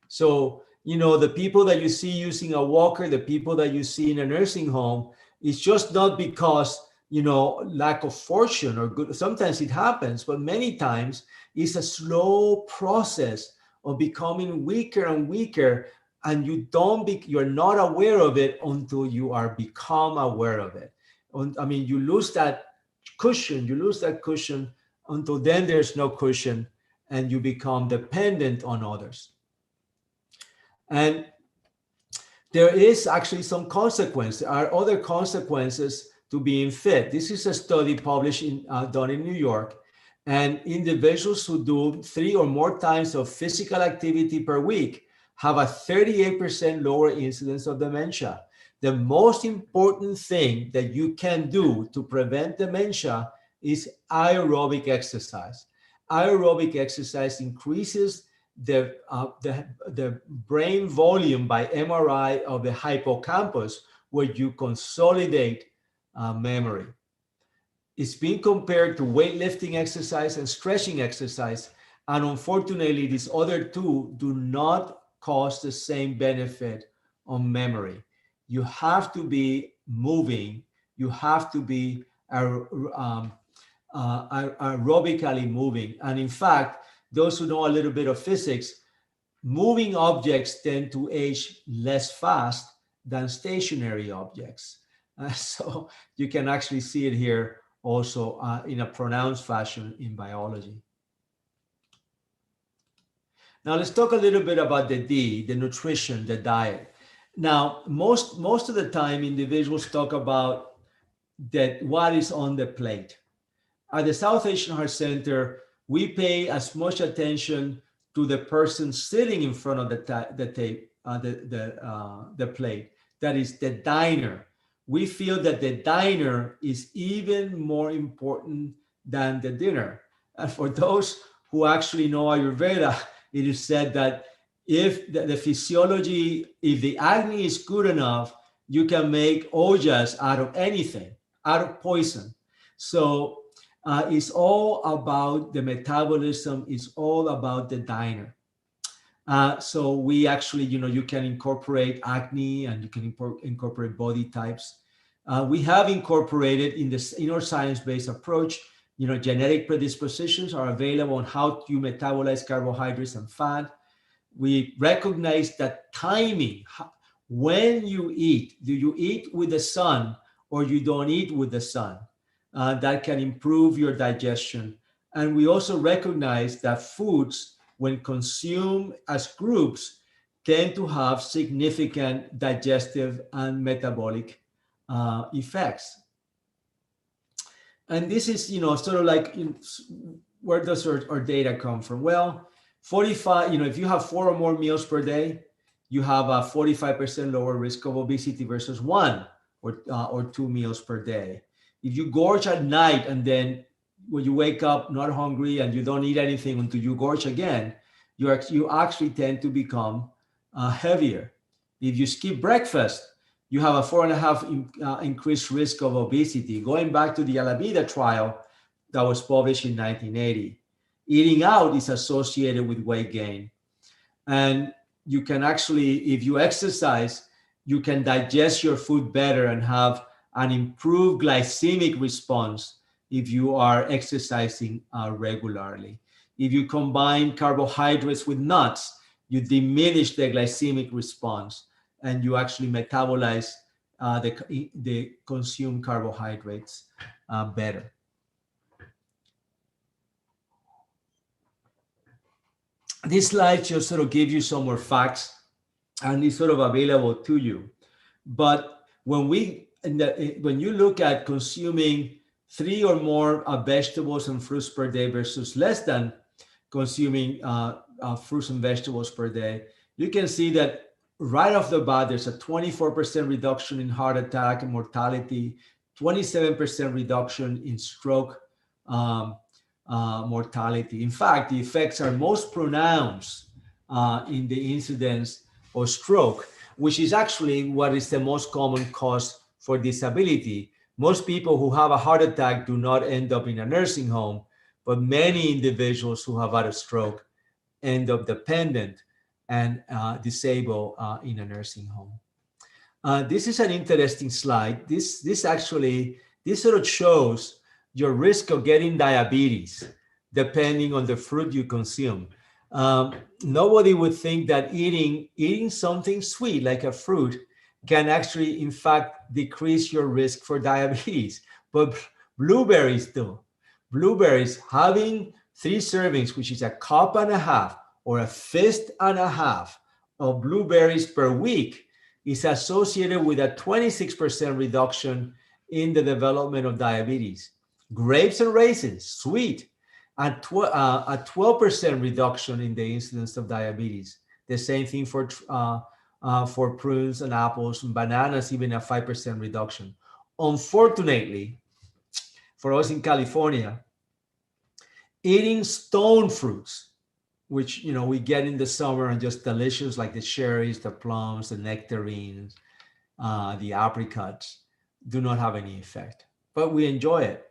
So, the people that you see using a walker, the people that you see in a nursing home, it's just not because, lack of fortune or good. Sometimes it happens, but many times it's a slow process of becoming weaker and weaker. And you're not aware of it until you are become aware of it. You lose that cushion until then there's no cushion and you become dependent on others. And there is actually some consequence. There are other consequences to being fit. This is a study published done in New York, and individuals who do 3 or more times of physical activity per week have a 38% lower incidence of dementia. The most important thing that you can do to prevent dementia is aerobic exercise. Aerobic exercise increases the brain volume by MRI of the hippocampus, where you consolidate memory. It's been compared to weightlifting exercise and stretching exercise. And unfortunately, these other two do not cause the same benefit on memory. You have to be moving. You have to be aerobically moving. And in fact, those who know a little bit of physics, moving objects tend to age less fast than stationary objects. So you can actually see it here also in a pronounced fashion in biology. Now let's talk a little bit about the D, the nutrition, the diet. Now, most of the time, individuals talk about that what is on the plate. At the South Asian Heart Center, we pay as much attention to the person sitting in front of the plate. That is the diner. We feel that the diner is even more important than the dinner. And for those who actually know Ayurveda, it is said that if the physiology, if the agni is good enough, you can make ojas out of anything, out of poison. So it's all about the metabolism. It's all about the diner. So we actually, you can incorporate acne and you can incorporate body types. We have incorporated in our science-based approach, genetic predispositions are available on how you metabolize carbohydrates and fat. We recognize that timing, when you eat, do you eat with the sun or you don't eat with the sun? That can improve your digestion. And we also recognize that foods, when consumed as groups, tend to have significant digestive and metabolic effects. And this is, sort of like, where does our data come from? Well, 45, if you have 4 or more meals per day, you have a 45% lower risk of obesity versus 1 or 2 meals per day. If you gorge at night and then when you wake up not hungry and you don't eat anything until you gorge again, you actually tend to become heavier. If you skip breakfast, you have a 4.5 increased risk of obesity. Going back to the Alameda trial that was published in 1980, eating out is associated with weight gain. And you can actually, if you exercise, you can digest your food better and have an improved glycemic response if you are exercising regularly. If you combine carbohydrates with nuts, you diminish the glycemic response and you actually metabolize the consumed carbohydrates better. This slide just sort of gives you some more facts and it's sort of available to you. But when you look at consuming 3 or more vegetables and fruits per day versus less than consuming fruits and vegetables per day, you can see that right off the bat, there's a 24% reduction in heart attack and mortality, 27% reduction in stroke mortality. In fact, the effects are most pronounced in the incidence of stroke, which is actually what is the most common cause for disability. Most people who have a heart attack do not end up in a nursing home, but many individuals who have had a stroke end up dependent and disabled in a nursing home. This is an interesting slide. This sort of shows your risk of getting diabetes depending on the fruit you consume. Nobody would think that eating something sweet like a fruit can actually, in fact, decrease your risk for diabetes. But blueberries do. Blueberries, having 3 servings, which is a cup and a half or a fist and a half of blueberries per week, is associated with a 26% reduction in the development of diabetes. Grapes and raisins, sweet, a 12% reduction in the incidence of diabetes. The same thing for prunes and apples and bananas, even a 5% reduction. Unfortunately, for us in California, eating stone fruits, which we get in the summer and just delicious, like the cherries, the plums, the nectarines, the apricots, do not have any effect, but we enjoy it.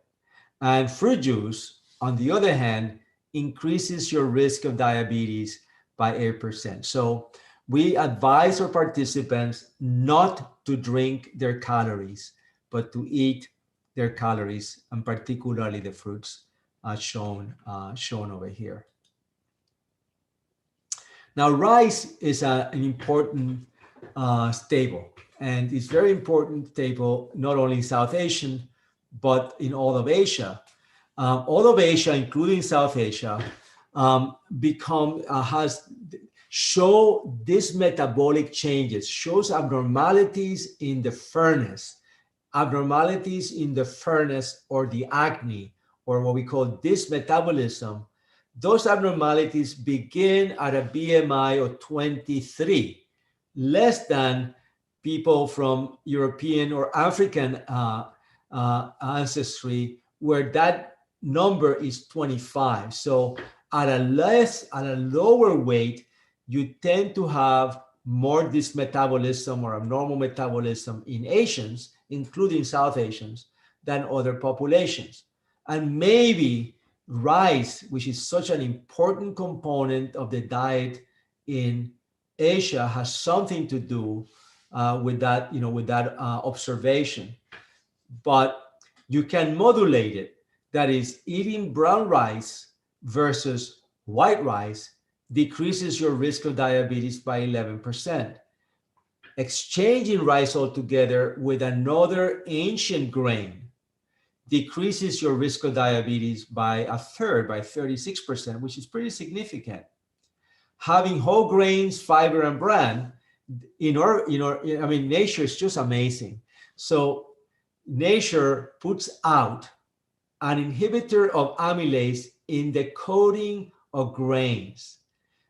And fruit juice, on the other hand, increases your risk of diabetes by 8%. So we advise our participants not to drink their calories, but to eat their calories, and particularly the fruits shown over here. Now, rice is an important staple, and it's very important staple not only in South Asian, but in all of Asia. All of Asia, including South Asia, show these metabolic changes, shows abnormalities in the furnace, abnormalities in the furnace or the acne, or what we call dysmetabolism. Those abnormalities begin at a BMI of 23, less than people from European or African ancestry, where that number is 25. So at a lower weight, you tend to have more dysmetabolism or abnormal metabolism in Asians, including South Asians, than other populations. And maybe rice, which is such an important component of the diet in Asia, has something to do with that, observation. But you can modulate it. That is, eating brown rice versus white rice decreases your risk of diabetes by 11%. Exchanging rice altogether with another ancient grain decreases your risk of diabetes by a third, by 36%, which is pretty significant. Having whole grains, fiber, and bran nature is just amazing. So nature puts out an inhibitor of amylase in the coating of grains.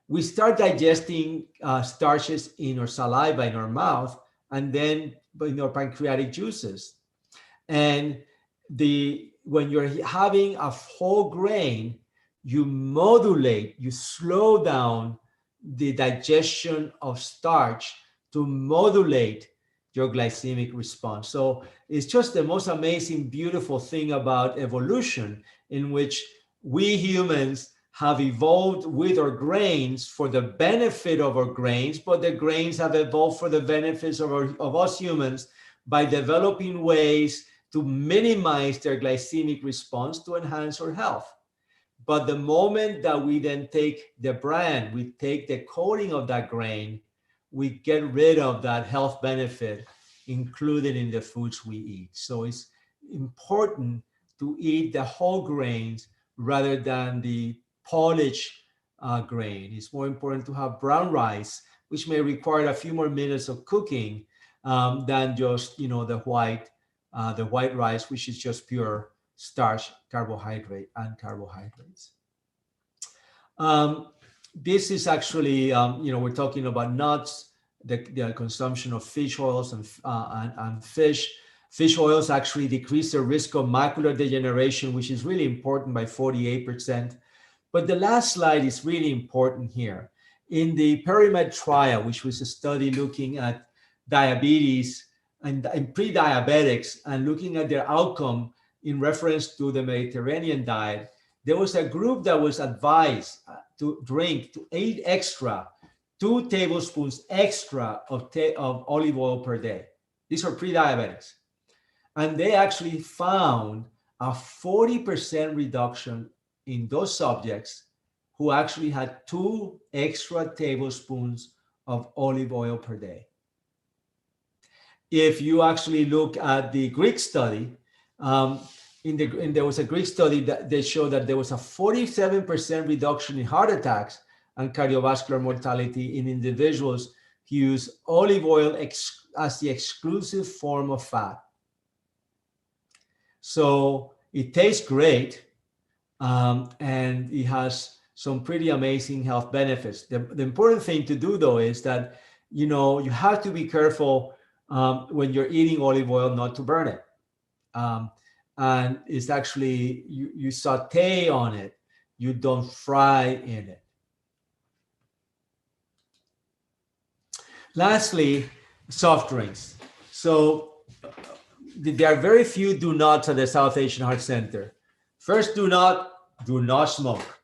We start digesting starches in our saliva, in our mouth, and then in our pancreatic juices. And when you're having a whole grain, you modulate, you slow down the digestion of starch to modulate your glycemic response. So it's just the most amazing, beautiful thing about evolution, in which we humans have evolved with our grains for the benefit of our grains, but the grains have evolved for the benefits of us humans by developing ways to minimize their glycemic response to enhance our health. But the moment that we then take the bran, we take the coating of that grain, we get rid of that health benefit included in the foods we eat. So it's important to eat the whole grains rather than the polished grain. It's more important to have brown rice, which may require a few more minutes of cooking than just the white rice, which is just pure starch, carbohydrate, and carbohydrates. This is actually, we're talking about nuts, the consumption of fish oils and fish. Fish oils actually decrease the risk of macular degeneration, which is really important, by 48%. But the last slide is really important here. In the PERIMED trial, which was a study looking at diabetes and pre-diabetics and looking at their outcome in reference to the Mediterranean diet, there was a group that was advised to eat extra 2 tablespoons extra of olive oil per day. These are pre-diabetics. And they actually found a 40% reduction in those subjects who actually had 2 extra tablespoons of olive oil per day. If you actually look at the Greek study, there was a Greek study that they showed that there was a 47% reduction in heart attacks and cardiovascular mortality in individuals who use olive oil as the exclusive form of fat. So it tastes great, and it has some pretty amazing health benefits. The important thing to do, though, is that you have to be careful when you're eating olive oil not to burn it. And it's actually, you saute on it, you don't fry in it. Lastly, soft drinks. So there are very few do nots at the South Asian Heart Center. First do not smoke.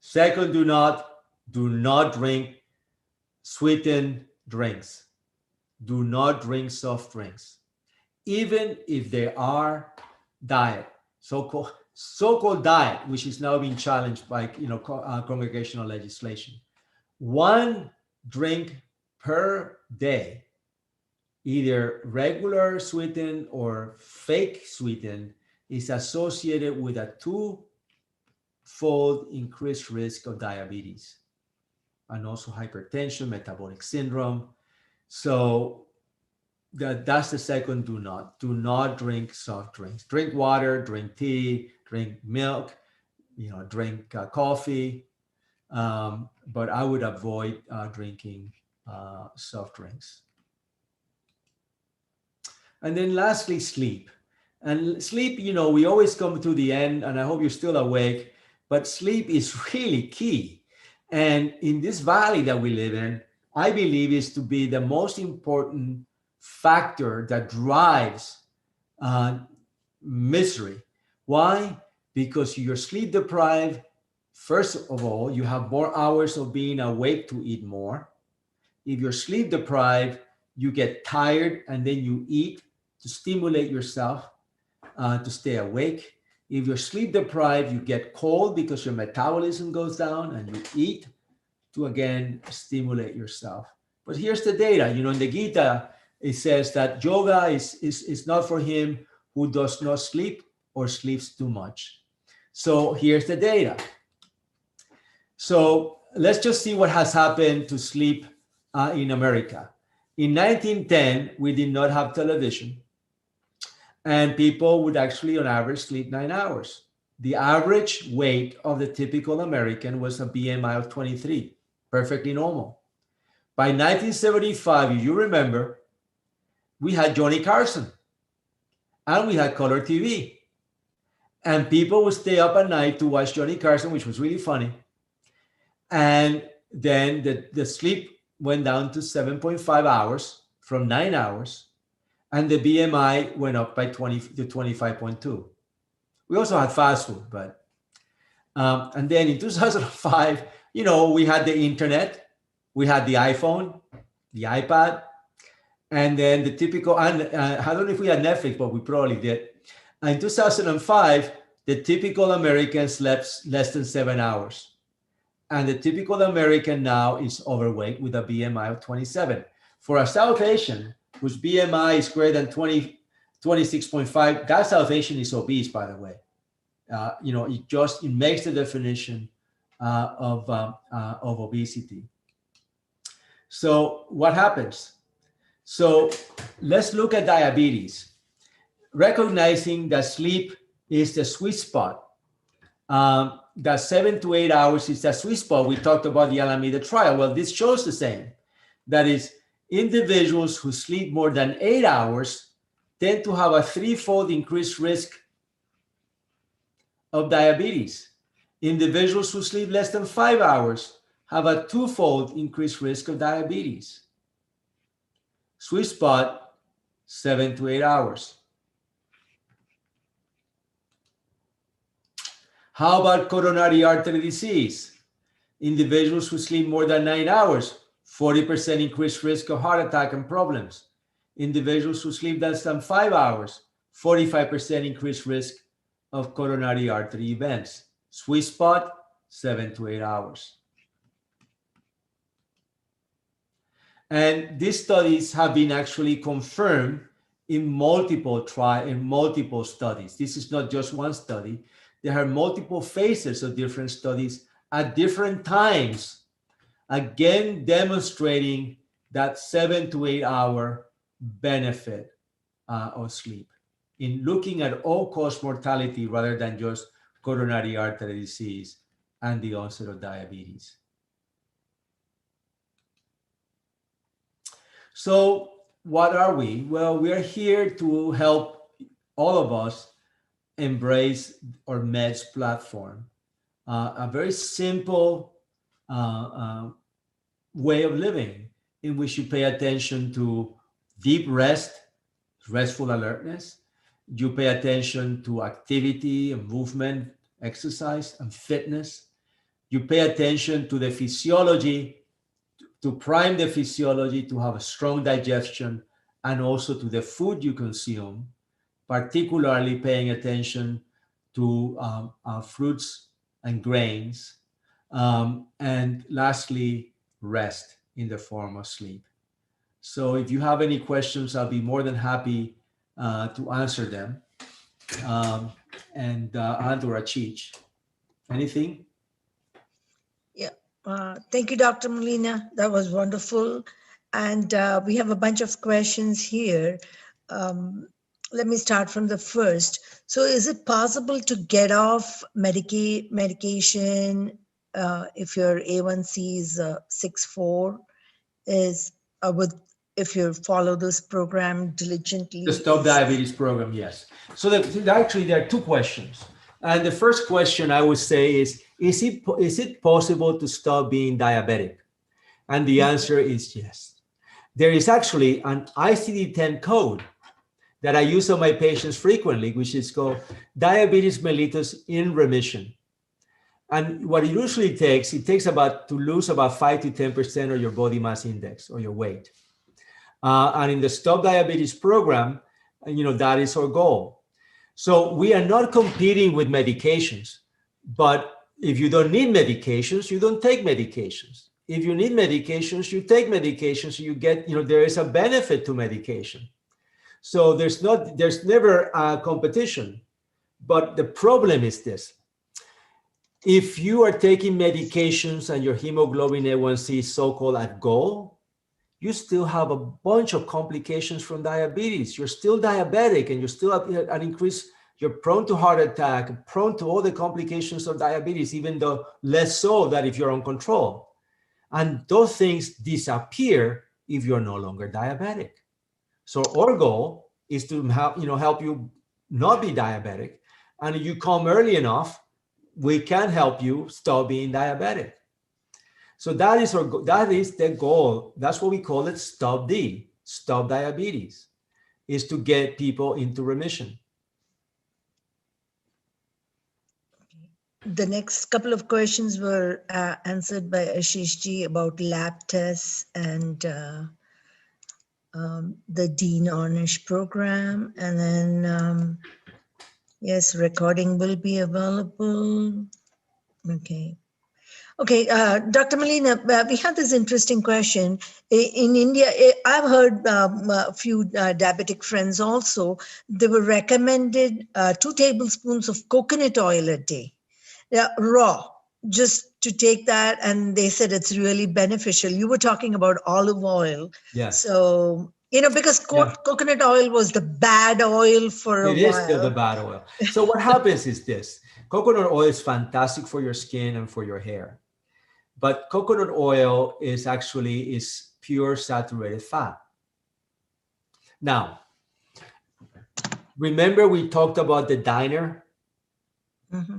Second do not drink sweetened drinks. Do not drink soft drinks, even if they are diet, so-called diet, which is now being challenged by congregational legislation. 1 drink per day, either regular sweetened or fake sweetened, is associated with a 2 fold increased risk of diabetes and also hypertension, metabolic syndrome. So that's the second do not. Do not drink soft drinks. Drink water, drink tea, drink milk, drink coffee. But I would avoid drinking soft drinks. And then lastly, sleep. And sleep, we always come to the end, and I hope you're still awake, but sleep is really key. And in this valley that we live in, I believe is to be the most important factor that drives misery. Why? Because you're sleep deprived. First of all, you have more hours of being awake to eat more. If you're sleep deprived, you get tired and then you eat to stimulate yourself to stay awake. If you're sleep deprived, you get cold because your metabolism goes down and you eat to again stimulate yourself. But here's the data. In the Gita, it says that yoga is not for him who does not sleep or sleeps too much. So here's the data. So let's just see what has happened to sleep in America. In 1910, we did not have television, and people would actually on average sleep 9 hours. The average weight of the typical American was a BMI of 23, perfectly normal. By 1975, if you remember, we had Johnny Carson and we had color TV. And people would stay up at night to watch Johnny Carson, which was really funny. And then the sleep went down to 7.5 hours from 9 hours. And the BMI went up by 20 to 25.2. We also had fast food, but and then in 2005, we had the internet, we had the iPhone, the iPad, and then the typical, and I don't know if we had Netflix, but we probably did. In 2005, the typical American slept less than 7 hours. And the typical American now is overweight with a BMI of 27. For a South Asian, whose BMI is greater than 26.5, that South Asian is obese, by the way. It makes the definition of obesity. So what happens? So let's look at diabetes. Recognizing that sleep is the sweet spot. That 7 to 8 hours is the sweet spot. We talked about the Alameda trial. Well, this shows the same. That is, individuals who sleep more than 8 hours tend to have a 3-fold increased risk of diabetes. Individuals who sleep less than 5 hours have a 2-fold increased risk of diabetes. Sweet spot, 7 to 8 hours. How about coronary artery disease? Individuals who sleep more than 9 hours, 40% increased risk of heart attack and problems. Individuals who sleep less than 5 hours, 45% increased risk of coronary artery events. Sweet spot, 7 to 8 hours. And these studies have been actually confirmed in multiple studies. This is not just one study. There are multiple phases of different studies at different times, again demonstrating that 7 to 8 hour benefit of sleep in looking at all-cause mortality rather than just coronary artery disease and the onset of diabetes. So what are we? Well, we are here to help all of us embrace our M.E.D.S platform, a very simple way of living in which you pay attention to deep rest, restful alertness. You pay attention to activity and movement, exercise and fitness. You pay attention to the physiology, to prime the physiology to have a strong digestion, and also to the food you consume, particularly paying attention to fruits and grains. And lastly, rest in the form of sleep. So if you have any questions, I'll be more than happy to answer them. And Ashish. Anything? Yeah. Thank you, Dr. Molina. That was wonderful. And we have a bunch of questions here. Um, let me start from the first. So is it possible to get off medication if your A1C is 6.4? Is with if you follow this program diligently? The Stop Diabetes program, yes. So actually there are two questions. And the first question I would say is it possible to stop being diabetic? And the answer is yes. There is actually an ICD-10 code that I use on my patients frequently, which is called diabetes mellitus in remission. And what it usually takes, to lose about 5 to 10% of your body mass index or your weight. And in the Stop Diabetes program, that is our goal. So we are not competing with medications, but if you don't need medications, you don't take medications. If you need medications, you take medications. You get, there is a benefit to medication. So there's never a competition. But the problem is this. If you are taking medications and your hemoglobin A1C is so-called at goal, you still have a bunch of complications from diabetes. You're still diabetic and you're still at increase. You're prone to heart attack, prone to all the complications of diabetes, even though less so than if you're on control. And those things disappear if you're no longer diabetic. So our goal is to help you not be diabetic. And if you come early enough, we can help you stop being diabetic. So that is the goal. That's what we call it, Stop Diabetes, is to get people into remission. The next couple of questions were answered by Ashish ji about lab tests and the Dean Ornish program. And then, yes, recording will be available. Okay, Dr. Molina, we have this interesting question. In India, I've heard a few diabetic friends also, they were recommended 2 tablespoons of coconut oil a day, raw, just to take that. And they said it's really beneficial. You were talking about olive oil. Yes. So, because coconut oil was the bad oil for a while. It is still the bad oil. So what happens is this. Coconut oil is fantastic for your skin and for your hair. But coconut oil is pure saturated fat. Now, remember we talked about the diner? Mm-hmm.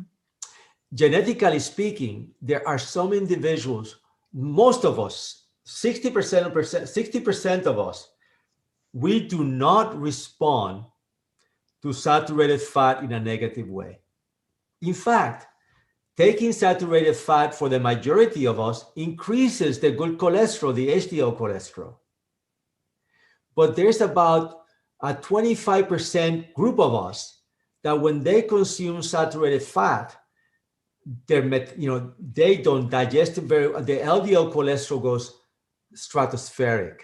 Genetically speaking, there are some individuals, most of us, 60% of us, we do not respond to saturated fat in a negative way. In fact, taking saturated fat for the majority of us increases the good cholesterol, the HDL cholesterol. But there's about a 25% group of us that when they consume saturated fat, they don't digest it very well. The LDL cholesterol goes stratospheric.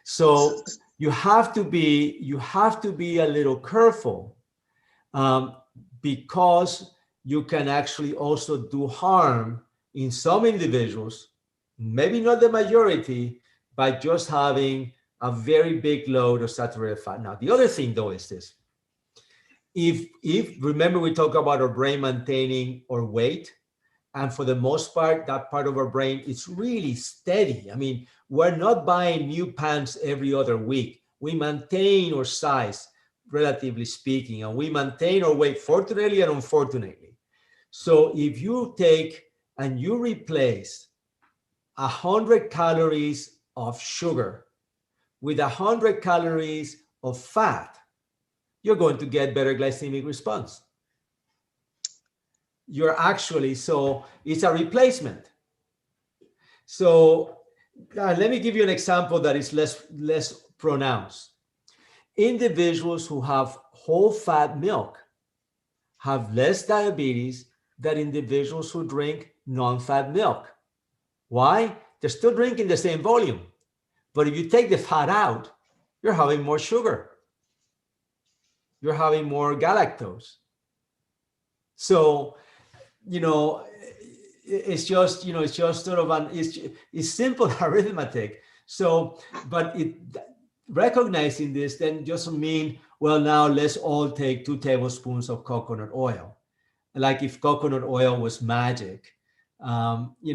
So you have to be a little careful because you can actually also do harm in some individuals, maybe not the majority, by just having a very big load of saturated fat. Now, the other thing though is this. If remember we talk about our brain maintaining our weight, and for the most part, that part of our brain is really steady. I mean, we're not buying new pants every other week. We maintain our size, relatively speaking, and we maintain our weight, fortunately and unfortunately. So if you take and you replace 100 calories of sugar with 100 calories of fat, you're going to get better glycemic response. So it's a replacement. So let me give you an example that is less pronounced. Individuals who have whole fat milk have less diabetes than individuals who drink non-fat milk. Why? They're still drinking the same volume. But if you take the fat out, you're having more sugar. You're having more galactose. So, you know, it's just, you know, it's just sort of it's simple arithmetic. So, but recognizing this then doesn't mean, well, now let's all take 2 tablespoons of coconut oil. Like if coconut oil was magic, you know, you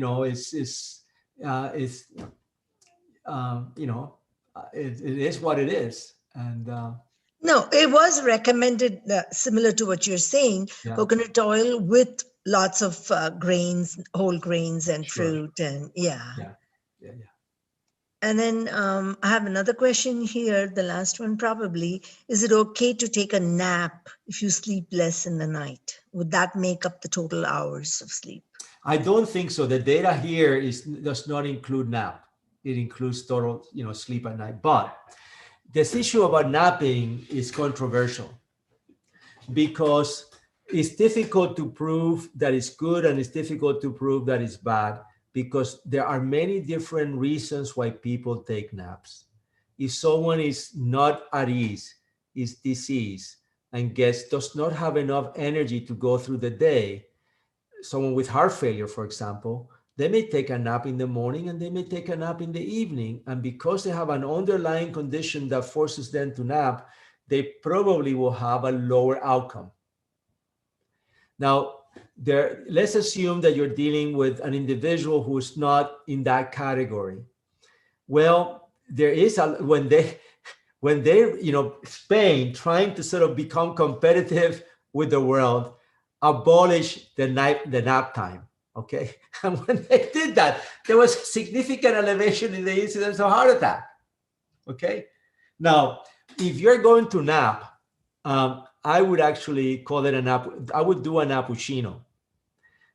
know, it is what it is. And No, it was recommended, similar to what you're saying, yeah, coconut oil with lots of grains, whole grains and sure. fruit, and yeah. Yeah. And then I have another question here, the last one probably. Is it okay to take a nap if you sleep less in the night? Would that make up the total hours of sleep? I don't think so. The data here does not include nap. It includes total, you know, sleep at night. But this issue about napping is controversial because it's difficult to prove that it's good and it's difficult to prove that it's bad because there are many different reasons why people take naps. If someone is not at ease, is diseased, and does not have enough energy to go through the day, someone with heart failure, for example, they may take a nap in the morning and they may take a nap in the evening. And because they have an underlying condition that forces them to nap, they probably will have a lower outcome. Now, let's assume that you're dealing with an individual who's not in that category. Well, there is when they, you know, Spain trying to sort of become competitive with the world, abolish the nap time. Okay, and when they did that, there was significant elevation in the incidence of heart attack. Okay, now if you're going to nap, I would actually call it a nap. I would do a nappuccino.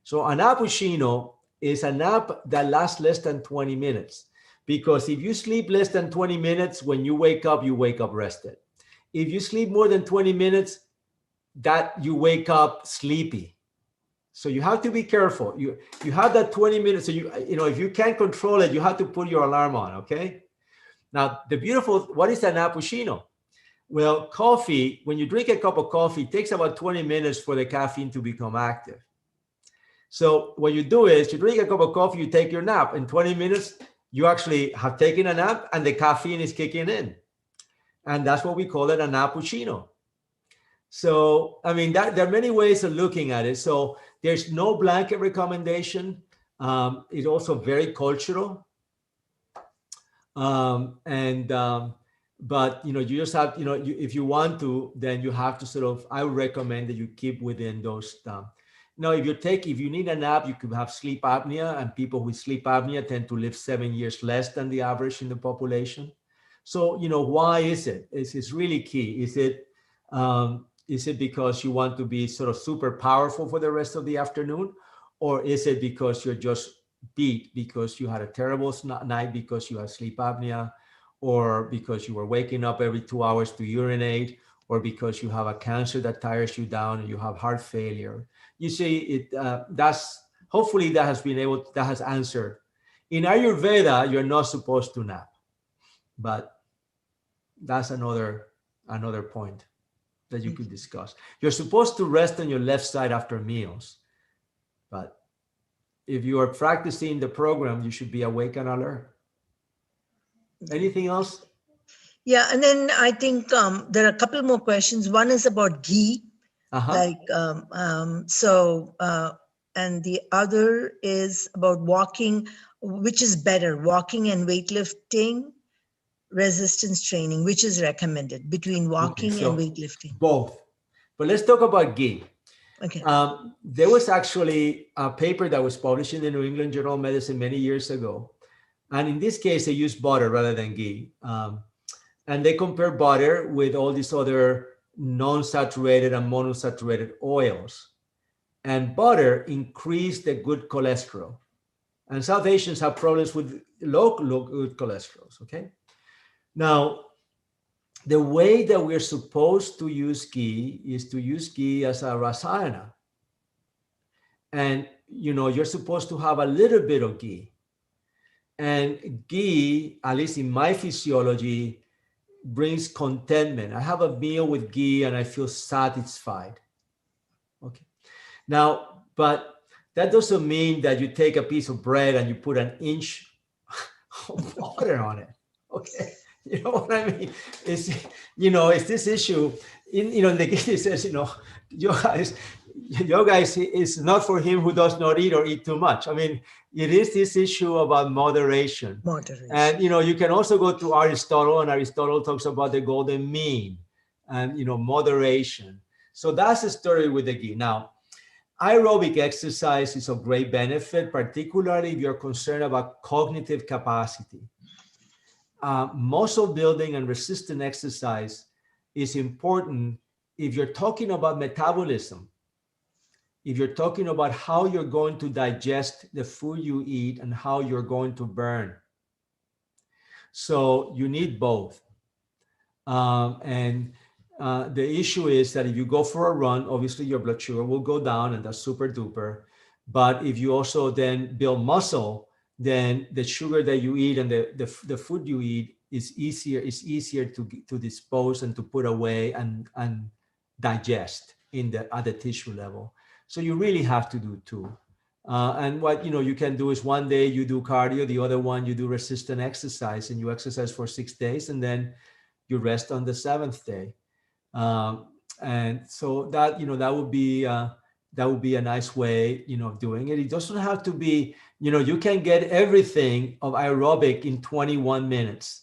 So a nappuccino is a nap that lasts less than 20 minutes. Because if you sleep less than 20 minutes, when you wake up rested. If you sleep more than 20 minutes, that you wake up sleepy. So you have to be careful. You have that 20 minutes. So you know, if you can't control it, you have to put your alarm on, okay? Now, what is an cappuccino? Well, coffee, when you drink a cup of coffee, it takes about 20 minutes for the caffeine to become active. So what you do is you drink a cup of coffee, you take your nap. In 20 minutes, you actually have taken a nap and the caffeine is kicking in. And that's what we call it, a nappuccino. So, I mean, there are many ways of looking at it. So there's no blanket recommendation. It's also very cultural. But, you know, you just have, you know, if you want to, then you have to sort of, I would recommend that you keep within those. Now, if you need a nap, you could have sleep apnea, and people with sleep apnea tend to live 7 years less than the average in the population. So, you know, why is it? It's really key. Is it because you want to be sort of super powerful for the rest of the afternoon? Or is it because you're just beat because you had a terrible night because you have sleep apnea, or because you were waking up every 2 hours to urinate, or because you have a cancer that tires you down and you have heart failure? You see, hopefully that has answered. In Ayurveda, you're not supposed to nap, but that's another point that you could discuss. You're supposed to rest on your left side after meals, but if you are practicing the program, you should be awake and alert. Anything else? Yeah, and then I think there are a couple more questions. One is about ghee, and the other is about walking. Which is better, walking and weightlifting, resistance training? Which is recommended between walking and weightlifting? Both. But let's talk about ghee. Okay. There was actually a paper that was published in the New England Journal of Medicine many years ago. And in this case, they used butter rather than ghee. And they compared butter with all these other non-saturated and monosaturated oils. And butter increased the good cholesterol. And South Asians have problems with low good cholesterol, okay? Now, the way that we're supposed to use ghee is to use ghee as a rasayana. And, you know, you're supposed to have a little bit of ghee. And ghee, at least in my physiology, brings contentment. I have a meal with ghee and I feel satisfied. Okay. Now, but that doesn't mean that you take a piece of bread and you put an inch of water on it. Okay. You know what I mean? It's this issue in the Gita says, yoga is not for him who does not eat or eat too much. I mean, it is this issue about moderation. And, you can also go to Aristotle, and Aristotle talks about the golden mean and, moderation. So that's the story with the gi. Now, aerobic exercise is of great benefit, particularly if you're concerned about cognitive capacity. Muscle building and resistant exercise is important if you're talking about metabolism, if you're talking about how you're going to digest the food you eat and how you're going to burn. So you need both. And the issue is that if you go for a run, obviously your blood sugar will go down, and that's super duper. But if you also then build muscle, then the sugar that you eat and the food you eat is easier to dispose and to put away and digest at the tissue level. So you really have to do two. And what you can do is one day you do cardio, the other one you do resistant exercise, and you exercise for 6 days, and then you rest on the 7th day. And so that would be a nice way of doing it. It doesn't have to be, you can get everything of aerobic in 21 minutes,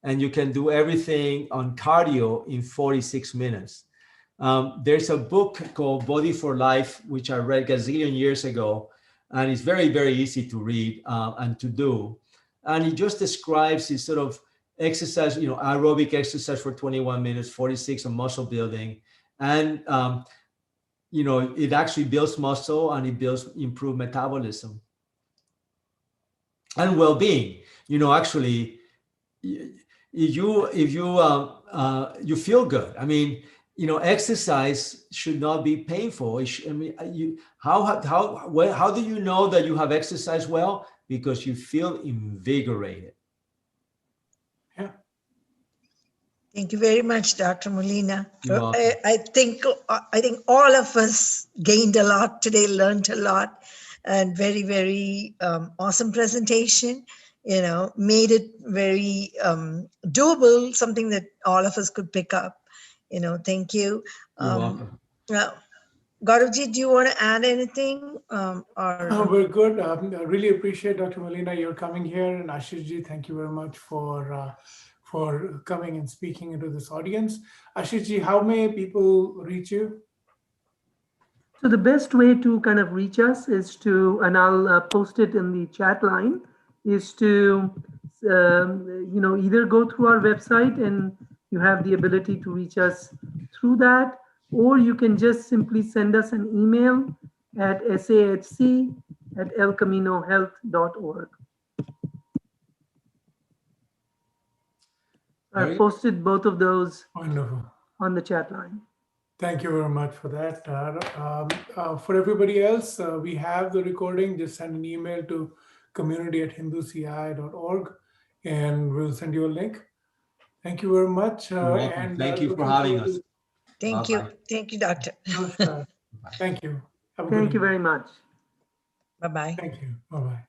and you can do everything on cardio in 46 minutes. There's a book called Body for Life, which I read a gazillion years ago, and it's very, very easy to read and to do. And it just describes this sort of exercise, aerobic exercise for 21 minutes, 46 on muscle building. And, it actually builds muscle, and it builds improved metabolism and well-being. Actually, if you feel good. I mean, exercise should not be painful. How do you know that you have exercised well? Because you feel invigorated. Yeah. Thank you very much, Dr. Molina. You're welcome. I think all of us gained a lot today, learned a lot, and very, very awesome presentation. Made it very doable, something that all of us could pick up. Thank you. You're welcome. Gauravji, do you want to add anything? We're good. I really appreciate, Dr. Molina, you're coming here, and Ashishji, thank you very much for coming and speaking into this audience. Ashishji, how may people reach you? So the best way to kind of reach us is to, and I'll post it in the chat line, is to either go through our website and you have the ability to reach us through that, or you can just simply send us an email at sahc@elcaminohealth.org. I've posted both of those Wonderful. on the chat line. Thank you very much for that. For everybody else, we have the recording. Just send an email to community@hinduci.org, and we'll send you a link. Thank you very much. And thank you for having us. Thank you. Thank you, Doctor. Thank you. Thank you very much. Bye-bye. Thank you. Bye-bye.